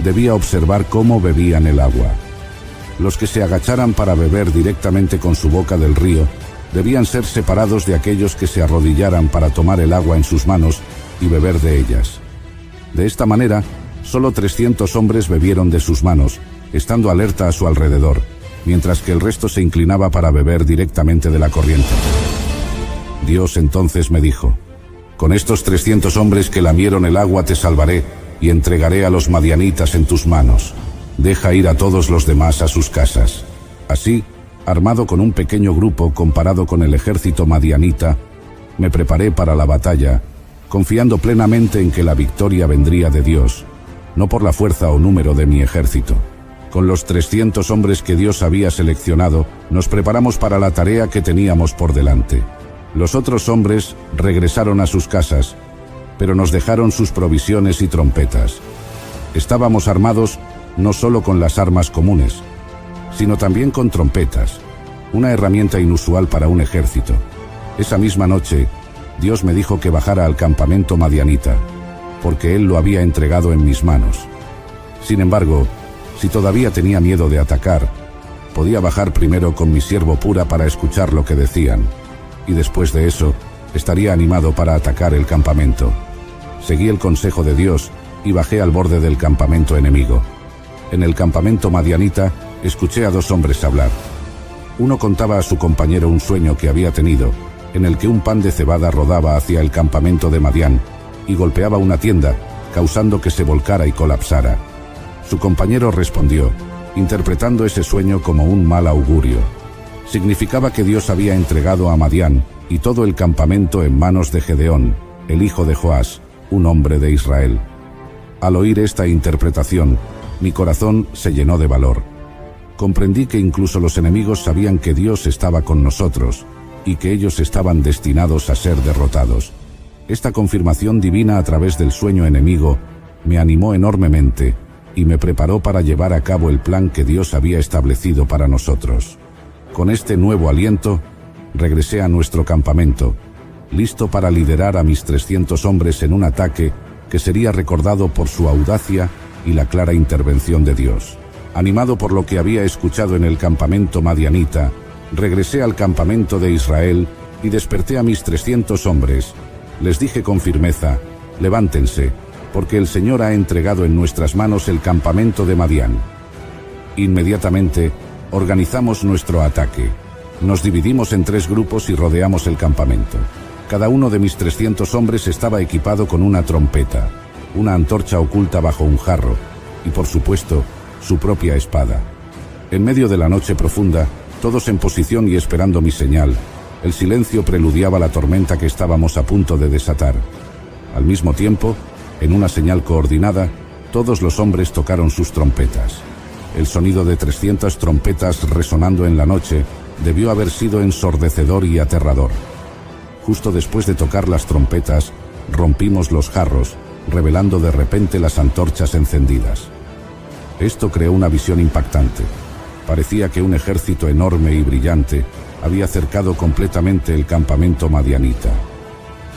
debía observar cómo bebían el agua. Los que se agacharan para beber directamente con su boca del río debían ser separados de aquellos que se arrodillaran para tomar el agua en sus manos y beber de ellas. De esta manera, solo 300 hombres bebieron de sus manos, estando alerta a su alrededor, mientras que el resto se inclinaba para beber directamente de la corriente. Dios entonces me dijo: con estos 300 hombres que lamieron el agua te salvaré y entregaré a los madianitas en tus manos. Deja ir a todos los demás a sus casas. Así, armado con un pequeño grupo comparado con el ejército madianita, me preparé para la batalla, confiando plenamente en que la victoria vendría de Dios, no por la fuerza o número de mi ejército. Con los 300 hombres que Dios había seleccionado, nos preparamos para la tarea que teníamos por delante. Los otros hombres regresaron a sus casas, pero nos dejaron sus provisiones y trompetas. Estábamos armados no solo con las armas comunes, sino también con trompetas, una herramienta inusual para un ejército. Esa misma noche, Dios me dijo que bajara al campamento madianita, porque Él lo había entregado en mis manos. Sin embargo, si todavía tenía miedo de atacar, podía bajar primero con mi siervo Pura para escuchar lo que decían, y después de eso, estaría animado para atacar el campamento. Seguí el consejo de Dios y bajé al borde del campamento enemigo. En el campamento madianita, escuché a 2 hombres hablar. Uno contaba a su compañero un sueño que había tenido, en el que un pan de cebada rodaba hacia el campamento de Madián y golpeaba una tienda, causando que se volcara y colapsara. Su compañero respondió, interpretando ese sueño como un mal augurio. Significaba que Dios había entregado a Madián y todo el campamento en manos de Gedeón, el hijo de Joás, un hombre de Israel. Al oír esta interpretación, mi corazón se llenó de valor. Comprendí que incluso los enemigos sabían que Dios estaba con nosotros y que ellos estaban destinados a ser derrotados. Esta confirmación divina a través del sueño enemigo me animó enormemente y me preparó para llevar a cabo el plan que Dios había establecido para nosotros. Con este nuevo aliento, regresé a nuestro campamento, listo para liderar a mis 300 hombres en un ataque que sería recordado por su audacia y la clara intervención de Dios. Animado por lo que había escuchado en el campamento madianita, regresé al campamento de Israel y desperté a mis 300 hombres. Les dije con firmeza: levántense, porque el Señor ha entregado en nuestras manos el campamento de Madián. Inmediatamente, organizamos nuestro ataque. Nos dividimos en 3 grupos y rodeamos el campamento. Cada uno de mis 300 hombres estaba equipado con una trompeta, una antorcha oculta bajo un jarro y, por supuesto, su propia espada. En medio de la noche profunda, todos en posición y esperando mi señal, el silencio preludiaba la tormenta que estábamos a punto de desatar. Al mismo tiempo, en una señal coordinada, todos los hombres tocaron sus trompetas. El sonido de 300 trompetas resonando en la noche debió haber sido ensordecedor y aterrador. Justo después de tocar las trompetas, rompimos los jarros, revelando de repente las antorchas encendidas. Esto creó una visión impactante. Parecía que un ejército enorme y brillante había cercado completamente el campamento madianita.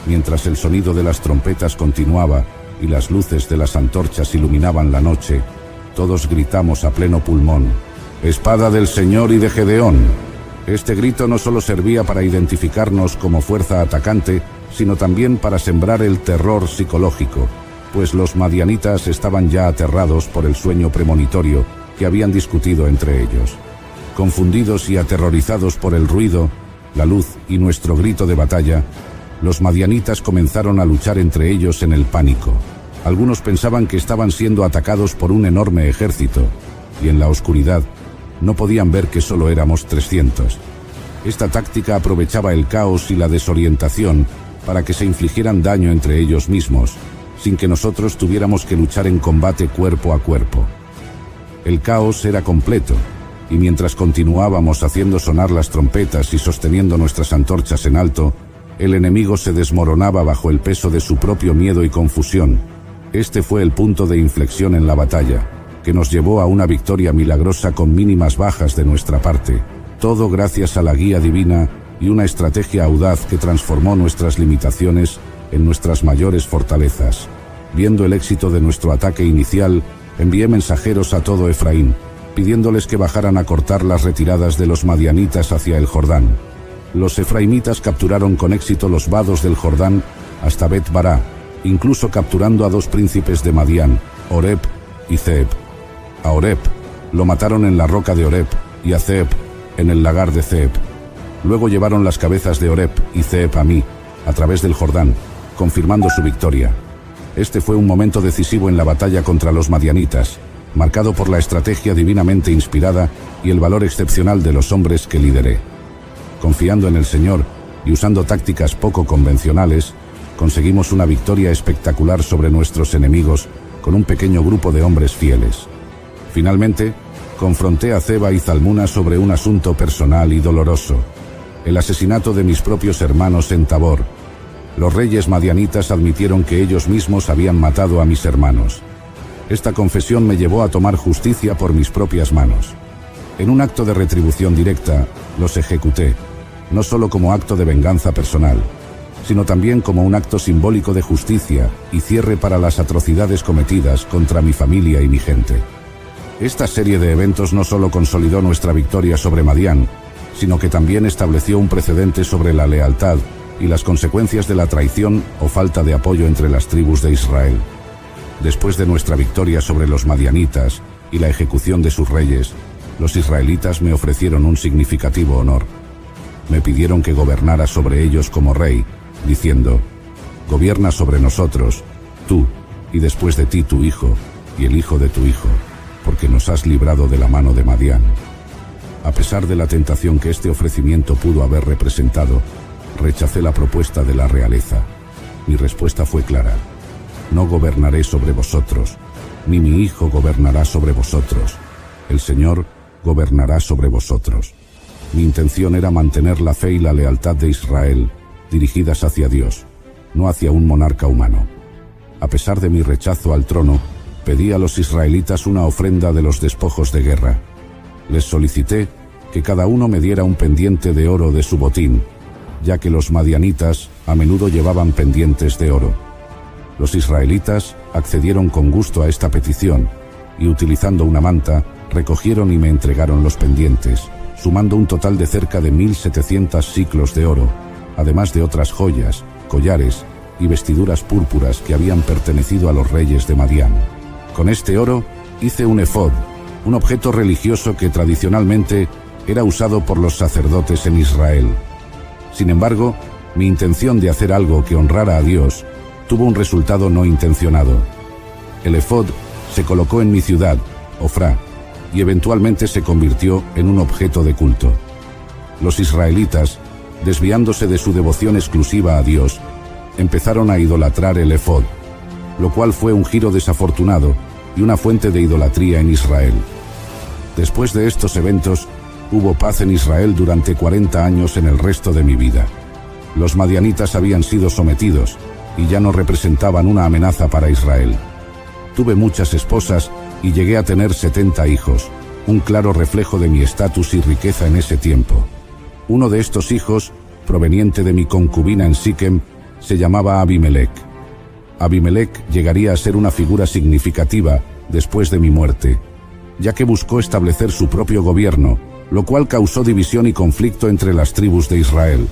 Mientras el sonido de las trompetas continuaba y las luces de las antorchas iluminaban la noche, todos gritamos a pleno pulmón: ¡Espada del Señor y de Gedeón! Este grito no solo servía para identificarnos como fuerza atacante, sino también para sembrar el terror psicológico, pues los madianitas estaban ya aterrados por el sueño premonitorio que habían discutido entre ellos. Confundidos y aterrorizados por el ruido, la luz y nuestro grito de batalla, los madianitas comenzaron a luchar entre ellos en el pánico. Algunos pensaban que estaban siendo atacados por un enorme ejército, y en la oscuridad no podían ver que solo éramos 300. Esta táctica aprovechaba el caos y la desorientación para que se infligieran daño entre ellos mismos, sin que nosotros tuviéramos que luchar en combate cuerpo a cuerpo. El caos era completo, y mientras continuábamos haciendo sonar las trompetas y sosteniendo nuestras antorchas en alto, el enemigo se desmoronaba bajo el peso de su propio miedo y confusión. Este fue el punto de inflexión en la batalla, que nos llevó a una victoria milagrosa con mínimas bajas de nuestra parte, todo gracias a la guía divina y una estrategia audaz que transformó nuestras limitaciones en nuestras mayores fortalezas. Viendo el éxito de nuestro ataque inicial, envié mensajeros a todo Efraín, pidiéndoles que bajaran a cortar las retiradas de los madianitas hacia el Jordán. Los efraimitas capturaron con éxito los vados del Jordán hasta Bet Bará, incluso capturando a 2 príncipes de Madián, Oreb y Zeeb. A Oreb lo mataron en la roca de Oreb y a Zeeb en el lagar de Zeeb. Luego llevaron las cabezas de Oreb y Zeeb a mí, a través del Jordán, confirmando su victoria. Este fue un momento decisivo en la batalla contra los madianitas, marcado por la estrategia divinamente inspirada y el valor excepcional de los hombres que lideré. Confiando en el Señor y usando tácticas poco convencionales, conseguimos una victoria espectacular sobre nuestros enemigos con un pequeño grupo de hombres fieles. Finalmente, confronté a Zeba y Zalmuna sobre un asunto personal y doloroso: el asesinato de mis propios hermanos en Tabor. Los reyes madianitas admitieron que ellos mismos habían matado a mis hermanos. Esta confesión me llevó a tomar justicia por mis propias manos. En un acto de retribución directa, los ejecuté, no solo como acto de venganza personal, sino también como un acto simbólico de justicia y cierre para las atrocidades cometidas contra mi familia y mi gente. Esta serie de eventos no solo consolidó nuestra victoria sobre Madián, sino que también estableció un precedente sobre la lealtad y las consecuencias de la traición o falta de apoyo entre las tribus de Israel. Después de nuestra victoria sobre los madianitas y la ejecución de sus reyes, los israelitas me ofrecieron un significativo honor. Me pidieron que gobernara sobre ellos como rey, diciendo: «Gobierna sobre nosotros, tú, y después de ti tu hijo, y el hijo de tu hijo, porque nos has librado de la mano de Madián». A pesar de la tentación que este ofrecimiento pudo haber representado, rechacé la propuesta de la realeza. Mi respuesta fue clara: no gobernaré sobre vosotros, ni mi hijo gobernará sobre vosotros. El Señor gobernará sobre vosotros. Mi intención era mantener la fe y la lealtad de Israel dirigidas hacia Dios, no hacia un monarca humano. A pesar de mi rechazo al trono, pedí a los israelitas una ofrenda de los despojos de guerra. Les solicité que cada uno me diera un pendiente de oro de su botín, ya que los madianitas a menudo llevaban pendientes de oro. Los israelitas accedieron con gusto a esta petición y, utilizando una manta, recogieron y me entregaron los pendientes, sumando un total de cerca de 1.700 siclos de oro, además de otras joyas, collares y vestiduras púrpuras que habían pertenecido a los reyes de Madián. Con este oro hice un efod, un objeto religioso que tradicionalmente era usado por los sacerdotes en Israel. Sin embargo, mi intención de hacer algo que honrara a Dios tuvo un resultado no intencionado. El efod se colocó en mi ciudad, Ofrá, y eventualmente se convirtió en un objeto de culto. Los israelitas, desviándose de su devoción exclusiva a Dios, empezaron a idolatrar el efod, lo cual fue un giro desafortunado y una fuente de idolatría en Israel. Después de estos eventos, hubo paz en Israel durante 40 años en el resto de mi vida. Los madianitas habían sido sometidos y ya no representaban una amenaza para Israel. Tuve muchas esposas y llegué a tener 70 hijos, un claro reflejo de mi estatus y riqueza en ese tiempo. Uno de estos hijos, proveniente de mi concubina en Siquem, se llamaba Abimelec. Abimelec llegaría a ser una figura significativa después de mi muerte, ya que buscó establecer su propio gobierno, lo cual causó división y conflicto entre las tribus de Israel.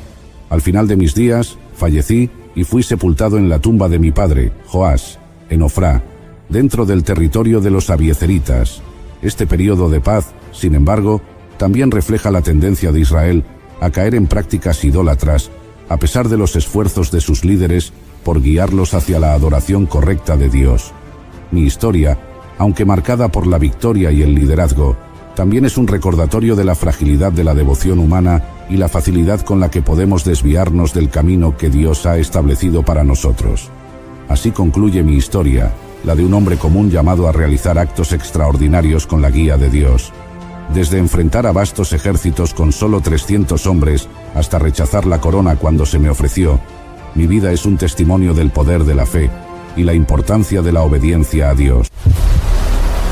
Al final de mis días, fallecí y fui sepultado en la tumba de mi padre, Joás, en Ofrá, dentro del territorio de los abiezeritas. Este período de paz, sin embargo, también refleja la tendencia de Israel a caer en prácticas idólatras, a pesar de los esfuerzos de sus líderes por guiarlos hacia la adoración correcta de Dios. Mi historia, aunque marcada por la victoria y el liderazgo, también es un recordatorio de la fragilidad de la devoción humana y la facilidad con la que podemos desviarnos del camino que Dios ha establecido para nosotros. Así concluye mi historia, la de un hombre común llamado a realizar actos extraordinarios con la guía de Dios. Desde enfrentar a vastos ejércitos con solo 300 hombres hasta rechazar la corona cuando se me ofreció, mi vida es un testimonio del poder de la fe y la importancia de la obediencia a Dios.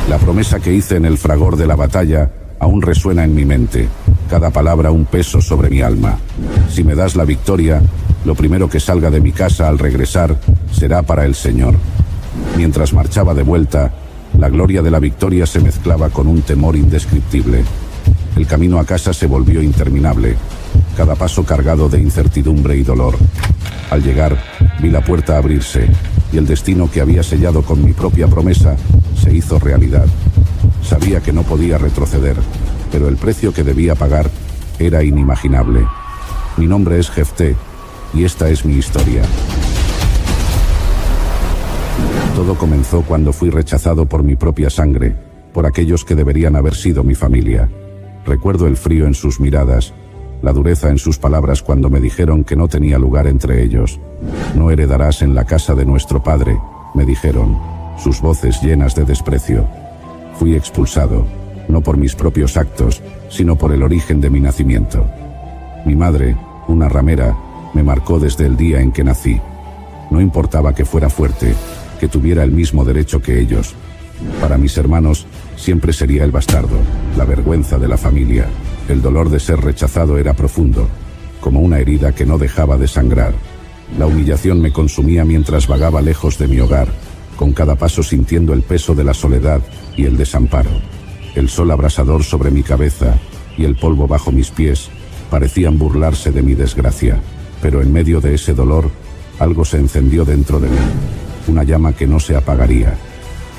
La promesa que hice en el fragor de la batalla aún resuena en mi mente, cada palabra un peso sobre mi alma. Si me das la victoria, lo primero que salga de mi casa al regresar será para el Señor. Mientras marchaba de vuelta, la gloria de la victoria se mezclaba con un temor indescriptible. El camino a casa se volvió interminable, cada paso cargado de incertidumbre y dolor. Al llegar, vi la puerta abrirse, y el destino que había sellado con mi propia promesa se hizo realidad. Sabía que no podía retroceder, pero el precio que debía pagar era inimaginable. Mi nombre es Jefté, y esta es mi historia. Todo comenzó cuando fui rechazado por mi propia sangre, por aquellos que deberían haber sido mi familia. Recuerdo el frío en sus miradas, la dureza en sus palabras cuando me dijeron que no tenía lugar entre ellos. No heredarás en la casa de nuestro padre, me dijeron, sus voces llenas de desprecio. Fui expulsado, no por mis propios actos, sino por el origen de mi nacimiento. Mi madre, una ramera, me marcó desde el día en que nací. No importaba que fuera fuerte, que tuviera el mismo derecho que ellos. Para mis hermanos, siempre sería el bastardo, la vergüenza de la familia. El dolor de ser rechazado era profundo, como una herida que no dejaba de sangrar. La humillación me consumía mientras vagaba lejos de mi hogar, con cada paso sintiendo el peso de la soledad y el desamparo. El sol abrasador sobre mi cabeza y el polvo bajo mis pies parecían burlarse de mi desgracia, pero en medio de ese dolor, algo se encendió dentro de mí, una llama que no se apagaría.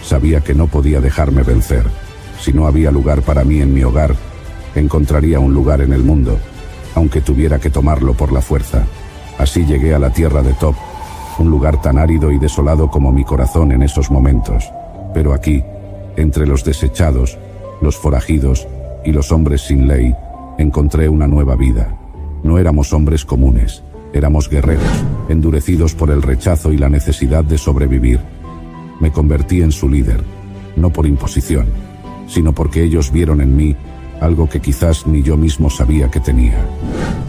Sabía que no podía dejarme vencer. Si no había lugar para mí en mi hogar, encontraría un lugar en el mundo, aunque tuviera que tomarlo por la fuerza. Así llegué a la tierra de Top, un lugar tan árido y desolado como mi corazón en esos momentos. Pero aquí, entre los desechados, los forajidos y los hombres sin ley, encontré una nueva vida. No éramos hombres comunes, Éramos guerreros, endurecidos por el rechazo y la necesidad de sobrevivir. Me convertí en su líder, no por imposición, sino porque ellos vieron en mí algo que quizás ni yo mismo sabía que tenía.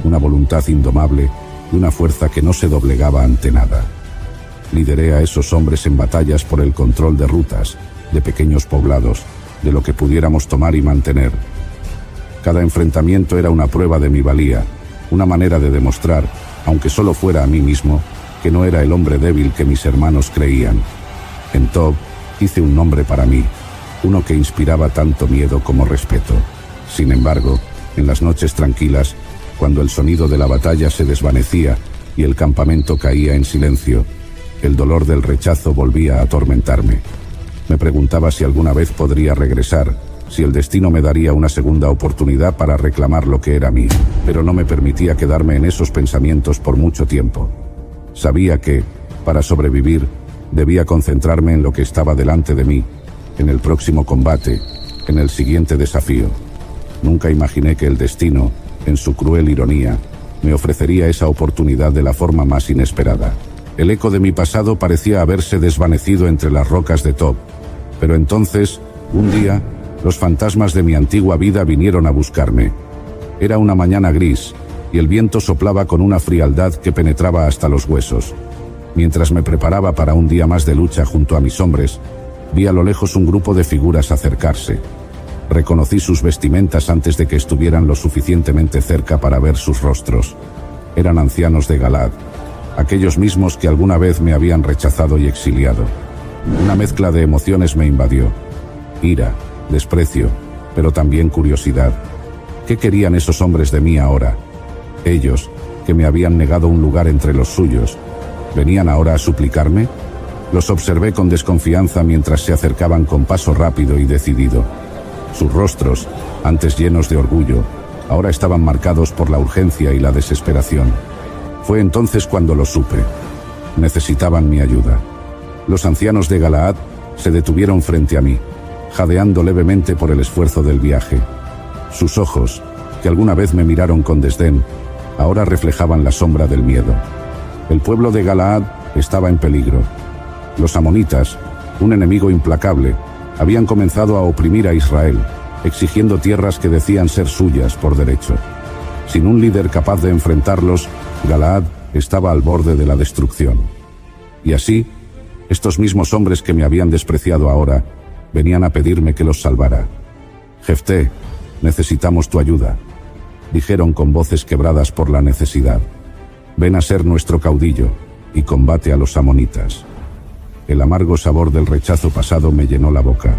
Una voluntad indomable y una fuerza que no se doblegaba ante nada. Lideré a esos hombres en batallas por el control de rutas, de pequeños poblados, de lo que pudiéramos tomar y mantener. Cada enfrentamiento era una prueba de mi valía, una manera de demostrar, aunque solo fuera a mí mismo, que no era el hombre débil que mis hermanos creían. En Tob hice un nombre para mí, uno que inspiraba tanto miedo como respeto. Sin embargo, en las noches tranquilas, cuando el sonido de la batalla se desvanecía y el campamento caía en silencio, el dolor del rechazo volvía a atormentarme. Me preguntaba si alguna vez podría regresar, si el destino me daría una segunda oportunidad para reclamar lo que era mío, pero no me permitía quedarme en esos pensamientos por mucho tiempo. Sabía que, para sobrevivir, debía concentrarme en lo que estaba delante de mí, en el próximo combate, en el siguiente desafío. Nunca imaginé que el destino, en su cruel ironía, me ofrecería esa oportunidad de la forma más inesperada. El eco de mi pasado parecía haberse desvanecido entre las rocas de Tob, pero entonces, un día, los fantasmas de mi antigua vida vinieron a buscarme. Era una mañana gris, y el viento soplaba con una frialdad que penetraba hasta los huesos. Mientras me preparaba para un día más de lucha junto a mis hombres, vi a lo lejos un grupo de figuras acercarse. Reconocí sus vestimentas antes de que estuvieran lo suficientemente cerca para ver sus rostros. Eran ancianos de Galaad, aquellos mismos que alguna vez me habían rechazado y exiliado. Una mezcla de emociones me invadió. Ira, desprecio, pero también curiosidad. ¿Qué querían esos hombres de mí ahora? Ellos, que me habían negado un lugar entre los suyos, ¿venían ahora a suplicarme? Los observé con desconfianza mientras se acercaban con paso rápido y decidido. Sus rostros, antes llenos de orgullo, ahora estaban marcados por la urgencia y la desesperación. Fue entonces cuando lo supe. Necesitaban mi ayuda. Los ancianos de Galaad se detuvieron frente a mí, jadeando levemente por el esfuerzo del viaje. Sus ojos, que alguna vez me miraron con desdén, ahora reflejaban la sombra del miedo. El pueblo de Galaad estaba en peligro. Los amonitas, un enemigo implacable, habían comenzado a oprimir a Israel, exigiendo tierras que decían ser suyas por derecho. Sin un líder capaz de enfrentarlos, Galaad estaba al borde de la destrucción. Y así, estos mismos hombres que me habían despreciado ahora, venían a pedirme que los salvara. «Jefté, necesitamos tu ayuda», dijeron con voces quebradas por la necesidad. «Ven a ser nuestro caudillo y combate a los amonitas». El amargo sabor del rechazo pasado me llenó la boca.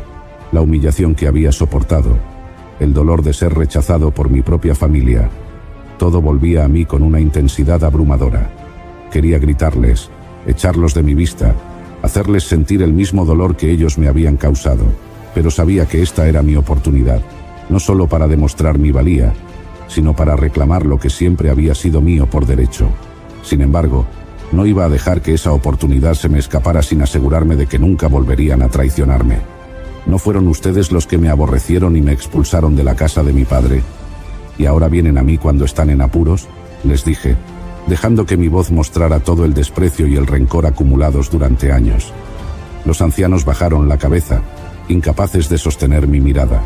La humillación que había soportado, el dolor de ser rechazado por mi propia familia, todo volvía a mí con una intensidad abrumadora. Quería gritarles, echarlos de mi vista, hacerles sentir el mismo dolor que ellos me habían causado, pero sabía que esta era mi oportunidad, no solo para demostrar mi valía, sino para reclamar lo que siempre había sido mío por derecho. Sin embargo, no iba a dejar que esa oportunidad se me escapara sin asegurarme de que nunca volverían a traicionarme. ¿No fueron ustedes los que me aborrecieron y me expulsaron de la casa de mi padre? ¿Y ahora vienen a mí cuando están en apuros?, les dije, dejando que mi voz mostrara todo el desprecio y el rencor acumulados durante años. Los ancianos bajaron la cabeza, incapaces de sostener mi mirada.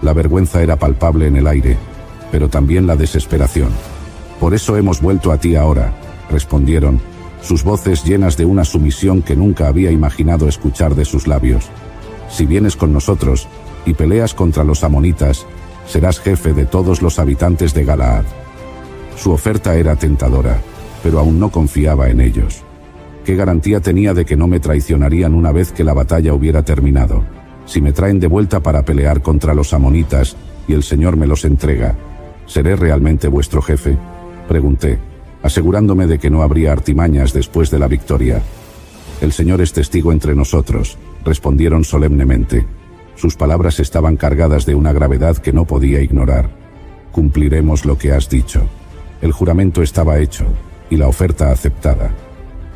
La vergüenza era palpable en el aire, pero también la desesperación. «Por eso hemos vuelto a ti ahora», respondieron, sus voces llenas de una sumisión que nunca había imaginado escuchar de sus labios. «Si vienes con nosotros y peleas contra los amonitas, serás jefe de todos los habitantes de Galaad». Su oferta era tentadora, pero aún no confiaba en ellos. ¿Qué garantía tenía de que no me traicionarían una vez que la batalla hubiera terminado? Si me traen de vuelta para pelear contra los amonitas y el Señor me los entrega, ¿seré realmente vuestro jefe?, pregunté, asegurándome de que no habría artimañas después de la victoria. «El Señor es testigo entre nosotros», respondieron solemnemente. Sus palabras estaban cargadas de una gravedad que no podía ignorar. «Cumpliremos lo que has dicho». El juramento estaba hecho, y la oferta aceptada.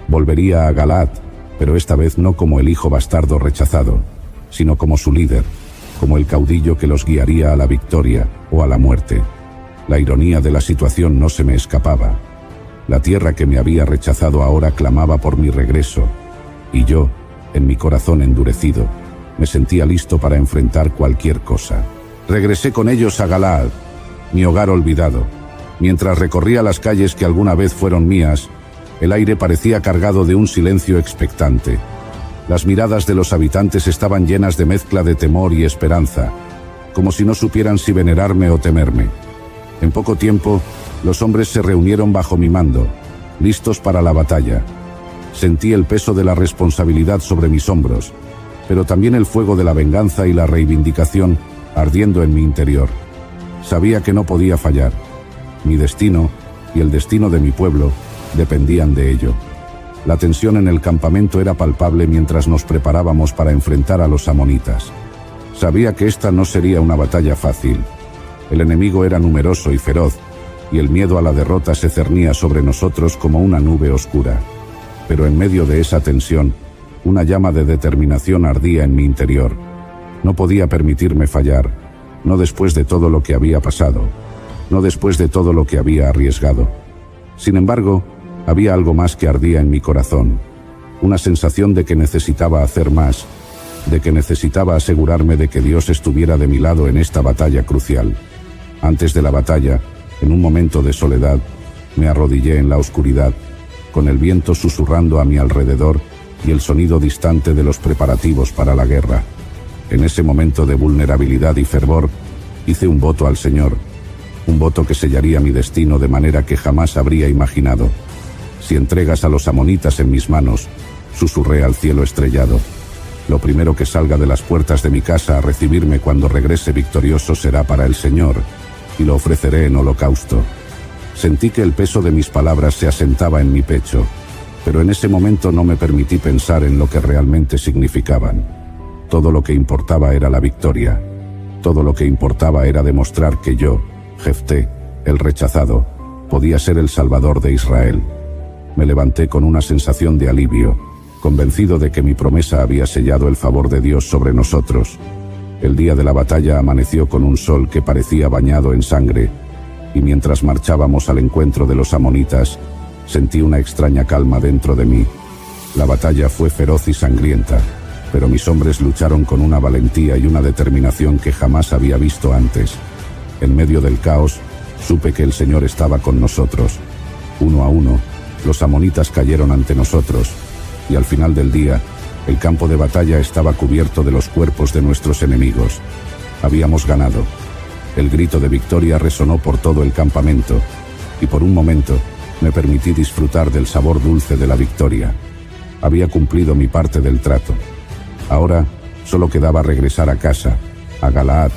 Volvería a Galaad, pero esta vez no como el hijo bastardo rechazado, sino como su líder, como el caudillo que los guiaría a la victoria o a la muerte. La ironía de la situación no se me escapaba. La tierra que me había rechazado ahora clamaba por mi regreso, y yo, en mi corazón endurecido, me sentía listo para enfrentar cualquier cosa. Regresé con ellos a Galaad, mi hogar olvidado. Mientras recorría las calles que alguna vez fueron mías, el aire parecía cargado de un silencio expectante. Las miradas de los habitantes estaban llenas de mezcla de temor y esperanza, como si no supieran si venerarme o temerme. En poco tiempo, los hombres se reunieron bajo mi mando, listos para la batalla. Sentí el peso de la responsabilidad sobre mis hombros, pero también el fuego de la venganza y la reivindicación ardiendo en mi interior. Sabía que no podía fallar. Mi destino y el destino de mi pueblo dependían de ello. La tensión en el campamento era palpable mientras nos preparábamos para enfrentar a los amonitas. Sabía que esta no sería una batalla fácil. El enemigo era numeroso y feroz, y el miedo a la derrota se cernía sobre nosotros como una nube oscura. Pero en medio de esa tensión, una llama de determinación ardía en mi interior. No podía permitirme fallar, no después de todo lo que había pasado, no después de todo lo que había arriesgado. Sin embargo, había algo más que ardía en mi corazón, una sensación de que necesitaba hacer más, de que necesitaba asegurarme de que Dios estuviera de mi lado en esta batalla crucial. Antes de la batalla, en un momento de soledad, me arrodillé en la oscuridad, con el viento susurrando a mi alrededor y el sonido distante de los preparativos para la guerra. En ese momento de vulnerabilidad y fervor, hice un voto al Señor, un voto que sellaría mi destino de manera que jamás habría imaginado. Si entregas a los amonitas en mis manos, susurré al cielo estrellado, lo primero que salga de las puertas de mi casa a recibirme cuando regrese victorioso será para el Señor, y lo ofreceré en holocausto. Sentí que el peso de mis palabras se asentaba en mi pecho, pero en ese momento no me permití pensar en lo que realmente significaban. Todo lo que importaba era la victoria. Todo lo que importaba era demostrar que yo, Jefté, el rechazado, podía ser el salvador de Israel. Me levanté con una sensación de alivio, convencido de que mi promesa había sellado el favor de Dios sobre nosotros. El día de la batalla amaneció con un sol que parecía bañado en sangre, y mientras marchábamos al encuentro de los amonitas, sentí una extraña calma dentro de mí. La batalla fue feroz y sangrienta, pero mis hombres lucharon con una valentía y una determinación que jamás había visto antes. En medio del caos, supe que el Señor estaba con nosotros. Uno a uno, los amonitas cayeron ante nosotros, y al final del día, el campo de batalla estaba cubierto de los cuerpos de nuestros enemigos. Habíamos ganado. El grito de victoria resonó por todo el campamento, y por un momento me permití disfrutar del sabor dulce de la victoria. Había cumplido mi parte del trato. Ahora solo quedaba regresar a casa, a Galaad,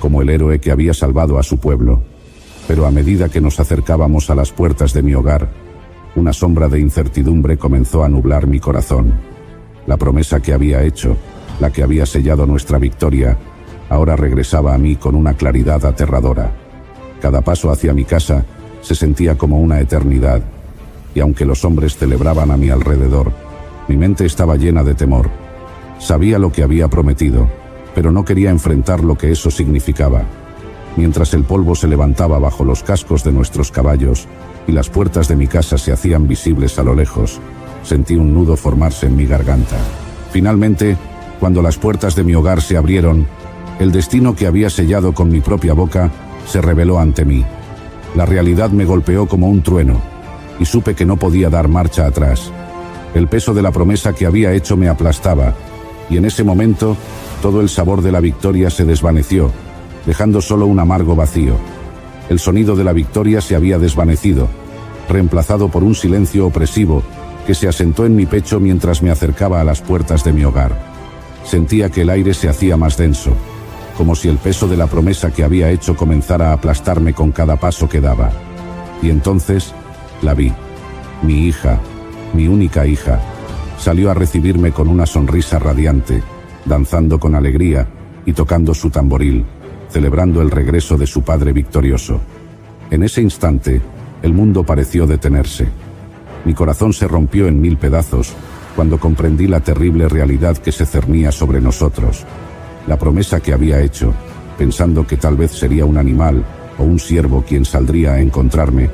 como el héroe que había salvado a su pueblo. Pero a medida que nos acercábamos a las puertas de mi hogar, una sombra de incertidumbre comenzó a nublar mi corazón. La promesa que había hecho, la que había sellado nuestra victoria, ahora regresaba a mí con una claridad aterradora. Cada paso hacia mi casa se sentía como una eternidad, y aunque los hombres celebraban a mi alrededor, mi mente estaba llena de temor. Sabía lo que había prometido, pero no quería enfrentar lo que eso significaba. Mientras el polvo se levantaba bajo los cascos de nuestros caballos y las puertas de mi casa se hacían visibles a lo lejos, sentí un nudo formarse en mi garganta. Finalmente, cuando las puertas de mi hogar se abrieron, el destino que había sellado con mi propia boca se reveló ante mí. La realidad me golpeó como un trueno, y supe que no podía dar marcha atrás. El peso de la promesa que había hecho me aplastaba, y en ese momento, todo el sabor de la victoria se desvaneció, dejando solo un amargo vacío. El sonido de la victoria se había desvanecido, reemplazado por un silencio opresivo que se asentó en mi pecho mientras me acercaba a las puertas de mi hogar. Sentía que el aire se hacía más denso, como si el peso de la promesa que había hecho comenzara a aplastarme con cada paso que daba. Y entonces la vi. Mi hija, mi única hija, salió a recibirme con una sonrisa radiante, danzando con alegría y tocando su tamboril, celebrando el regreso de su padre victorioso. En ese instante, el mundo pareció detenerse. Mi corazón se rompió en 1000 pedazos cuando comprendí la terrible realidad que se cernía sobre nosotros. La promesa que había hecho, pensando que tal vez sería un animal o un ciervo quien saldría a encontrarme,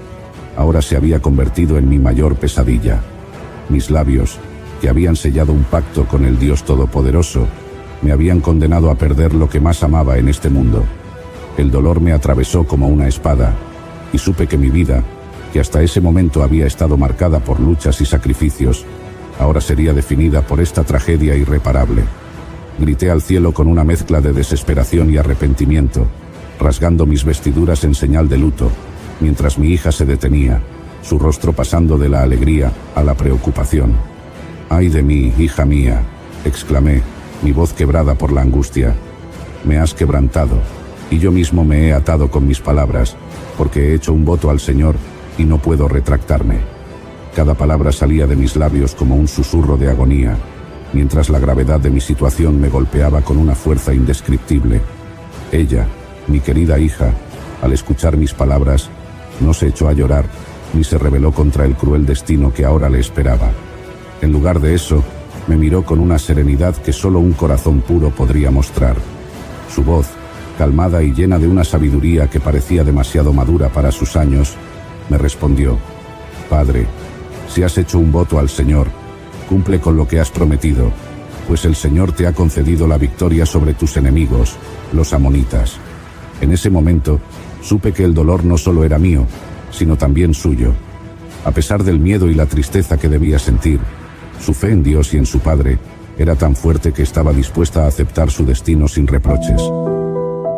ahora se había convertido en mi mayor pesadilla. Mis labios, que habían sellado un pacto con el Dios Todopoderoso, me habían condenado a perder lo que más amaba en este mundo. El dolor me atravesó como una espada, y supe que mi vida, que hasta ese momento había estado marcada por luchas y sacrificios, ahora sería definida por esta tragedia irreparable. Grité al cielo con una mezcla de desesperación y arrepentimiento, rasgando mis vestiduras en señal de luto, mientras mi hija se detenía, su rostro pasando de la alegría a la preocupación. «¡Ay de mí, hija mía!», exclamé, mi voz quebrada por la angustia. «Me has quebrantado, y yo mismo me he atado con mis palabras, porque he hecho un voto al Señor y no puedo retractarme». Cada palabra salía de mis labios como un susurro de agonía, mientras la gravedad de mi situación me golpeaba con una fuerza indescriptible. Ella, mi querida hija, al escuchar mis palabras, no se echó a llorar, ni se rebeló contra el cruel destino que ahora le esperaba. En lugar de eso, me miró con una serenidad que solo un corazón puro podría mostrar. Su voz, calmada y llena de una sabiduría que parecía demasiado madura para sus años, me respondió: «Padre, si has hecho un voto al Señor, cumple con lo que has prometido, pues el Señor te ha concedido la victoria sobre tus enemigos, los amonitas». En ese momento, supe que el dolor no solo era mío, sino también suyo. A pesar del miedo y la tristeza que debía sentir, su fe en Dios y en su Padre era tan fuerte que estaba dispuesta a aceptar su destino sin reproches.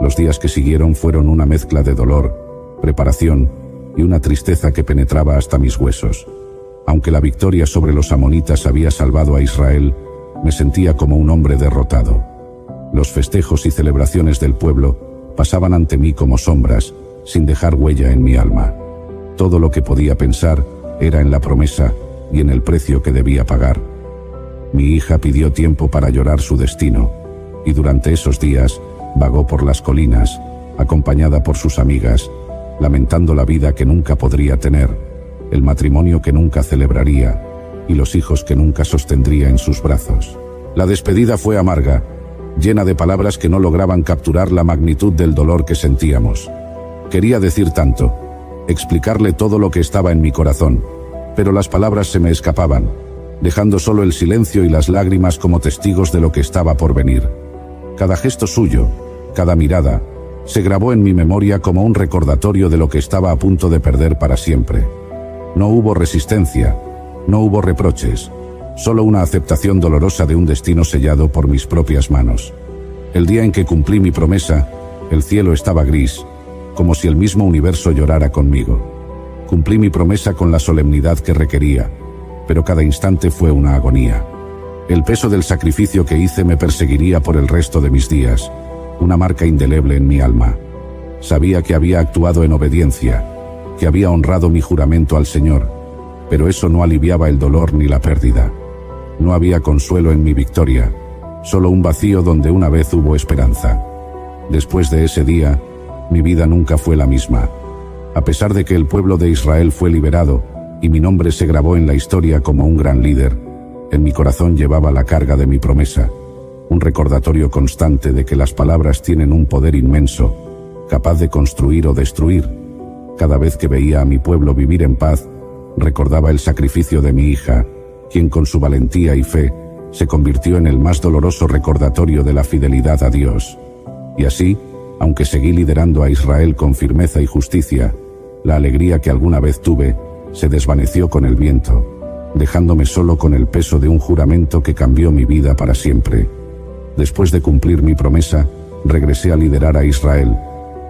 Los días que siguieron fueron una mezcla de dolor, preparación y una tristeza que penetraba hasta mis huesos. Aunque la victoria sobre los amonitas había salvado a Israel, me sentía como un hombre derrotado. Los festejos y celebraciones del pueblo pasaban ante mí como sombras, sin dejar huella en mi alma. Todo lo que podía pensar era en la promesa y en el precio que debía pagar. Mi hija pidió tiempo para llorar su destino, y durante esos días vagó por las colinas, acompañada por sus amigas, lamentando la vida que nunca podría tener, el matrimonio que nunca celebraría y los hijos que nunca sostendría en sus brazos. La despedida fue amarga, llena de palabras que no lograban capturar la magnitud del dolor que sentíamos. Quería decir tanto, explicarle todo lo que estaba en mi corazón, pero las palabras se me escapaban, dejando solo el silencio y las lágrimas como testigos de lo que estaba por venir. Cada gesto suyo, cada mirada, se grabó en mi memoria como un recordatorio de lo que estaba a punto de perder para siempre. No hubo resistencia, no hubo reproches, solo una aceptación dolorosa de un destino sellado por mis propias manos. El día en que cumplí mi promesa, el cielo estaba gris, como si el mismo universo llorara conmigo. Cumplí mi promesa con la solemnidad que requería, pero cada instante fue una agonía. El peso del sacrificio que hice me perseguiría por el resto de mis días, una marca indeleble en mi alma. Sabía que había actuado en obediencia, que había honrado mi juramento al Señor, pero eso no aliviaba el dolor ni la pérdida. No había consuelo en mi victoria, solo un vacío donde una vez hubo esperanza. Después de ese día, mi vida nunca fue la misma. A pesar de que el pueblo de Israel fue liberado y mi nombre se grabó en la historia como un gran líder, en mi corazón llevaba la carga de mi promesa, un recordatorio constante de que las palabras tienen un poder inmenso, capaz de construir o destruir. Cada vez que veía a mi pueblo vivir en paz, recordaba el sacrificio de mi hija, quien con su valentía y fe se convirtió en el más doloroso recordatorio de la fidelidad a Dios. Y así, aunque seguí liderando a Israel con firmeza y justicia, la alegría que alguna vez tuve se desvaneció con el viento, dejándome solo con el peso de un juramento que cambió mi vida para siempre. Después de cumplir mi promesa, regresé a liderar a Israel,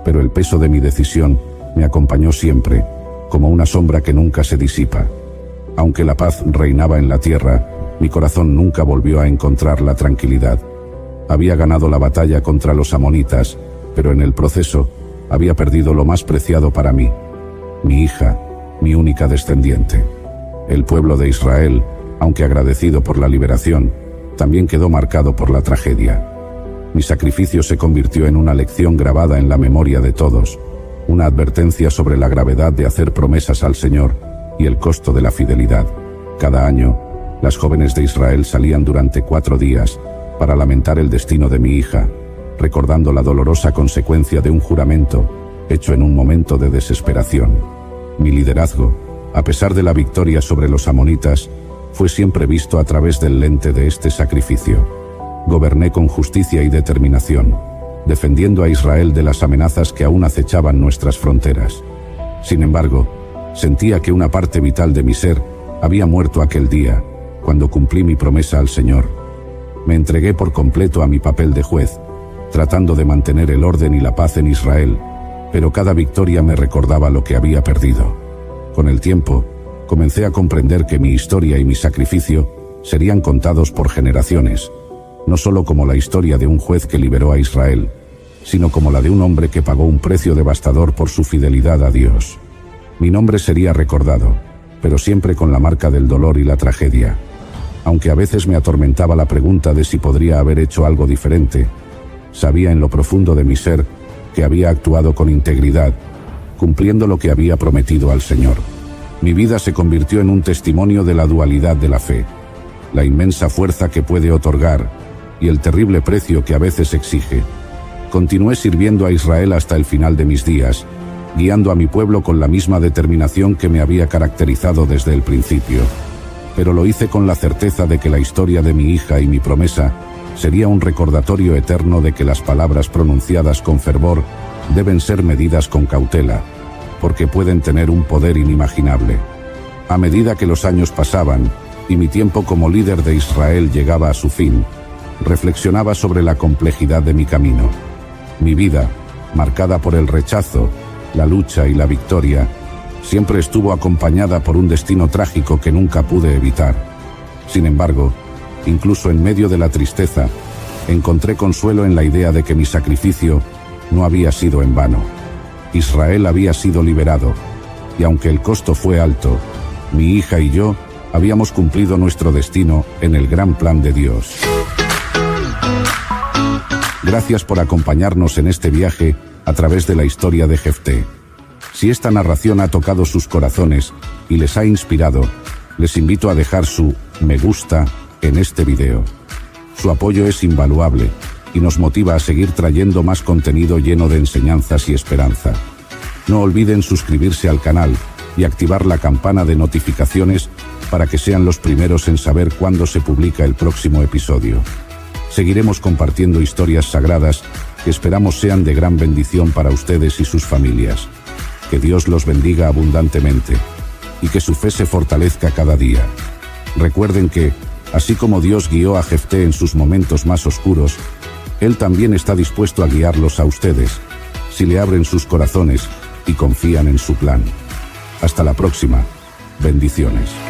pero el peso de mi decisión me acompañó siempre, como una sombra que nunca se disipa. Aunque la paz reinaba en la tierra, mi corazón nunca volvió a encontrar la tranquilidad. Había ganado la batalla contra los amonitas, pero en el proceso había perdido lo más preciado para mí: mi hija, mi única descendiente. El pueblo de Israel, aunque agradecido por la liberación, también quedó marcado por la tragedia. Mi sacrificio se convirtió en una lección grabada en la memoria de todos, una advertencia sobre la gravedad de hacer promesas al Señor y el costo de la fidelidad. Cada año, las jóvenes de Israel salían durante 4 días para lamentar el destino de mi hija, recordando la dolorosa consecuencia de un juramento hecho en un momento de desesperación. Mi liderazgo, a pesar de la victoria sobre los amonitas, fue siempre visto a través del lente de este sacrificio. Goberné con justicia y determinación, defendiendo a Israel de las amenazas que aún acechaban nuestras fronteras. Sin embargo, sentía que una parte vital de mi ser había muerto aquel día, cuando cumplí mi promesa al Señor. Me entregué por completo a mi papel de juez, tratando de mantener el orden y la paz en Israel, pero cada victoria me recordaba lo que había perdido. Con el tiempo, comencé a comprender que mi historia y mi sacrificio serían contados por generaciones, no solo como la historia de un juez que liberó a Israel, sino como la de un hombre que pagó un precio devastador por su fidelidad a Dios. Mi nombre sería recordado, pero siempre con la marca del dolor y la tragedia. Aunque a veces me atormentaba la pregunta de si podría haber hecho algo diferente, sabía en lo profundo de mi ser que había actuado con integridad, cumpliendo lo que había prometido al Señor. Mi vida se convirtió en un testimonio de la dualidad de la fe, la inmensa fuerza que puede otorgar y el terrible precio que a veces exige. Continué sirviendo a Israel hasta el final de mis días, guiando a mi pueblo con la misma determinación que me había caracterizado desde el principio. Pero lo hice con la certeza de que la historia de mi hija y mi promesa sería un recordatorio eterno de que las palabras pronunciadas con fervor deben ser medidas con cautela, porque pueden tener un poder inimaginable. A medida que los años pasaban y mi tiempo como líder de Israel llegaba a su fin, reflexionaba sobre la complejidad de mi camino. Mi vida, marcada por el rechazo, la lucha y la victoria, siempre estuvo acompañada por un destino trágico que nunca pude evitar. Sin embargo, incluso en medio de la tristeza, encontré consuelo en la idea de que mi sacrificio no había sido en vano. Israel había sido liberado, y aunque el costo fue alto, mi hija y yo habíamos cumplido nuestro destino en el gran plan de Dios. Gracias por acompañarnos en este viaje a través de la historia de Jefté. Si esta narración ha tocado sus corazones y les ha inspirado, les invito a dejar su me gusta en este video. Su apoyo es invaluable y nos motiva a seguir trayendo más contenido lleno de enseñanzas y esperanza. No olviden suscribirse al canal y activar la campana de notificaciones para que sean los primeros en saber cuándo se publica el próximo episodio. Seguiremos compartiendo historias sagradas que esperamos sean de gran bendición para ustedes y sus familias. Que Dios los bendiga abundantemente y que su fe se fortalezca cada día. Recuerden que, así como Dios guió a Jefté en sus momentos más oscuros, Él también está dispuesto a guiarlos a ustedes, si le abren sus corazones y confían en su plan. Hasta la próxima. Bendiciones.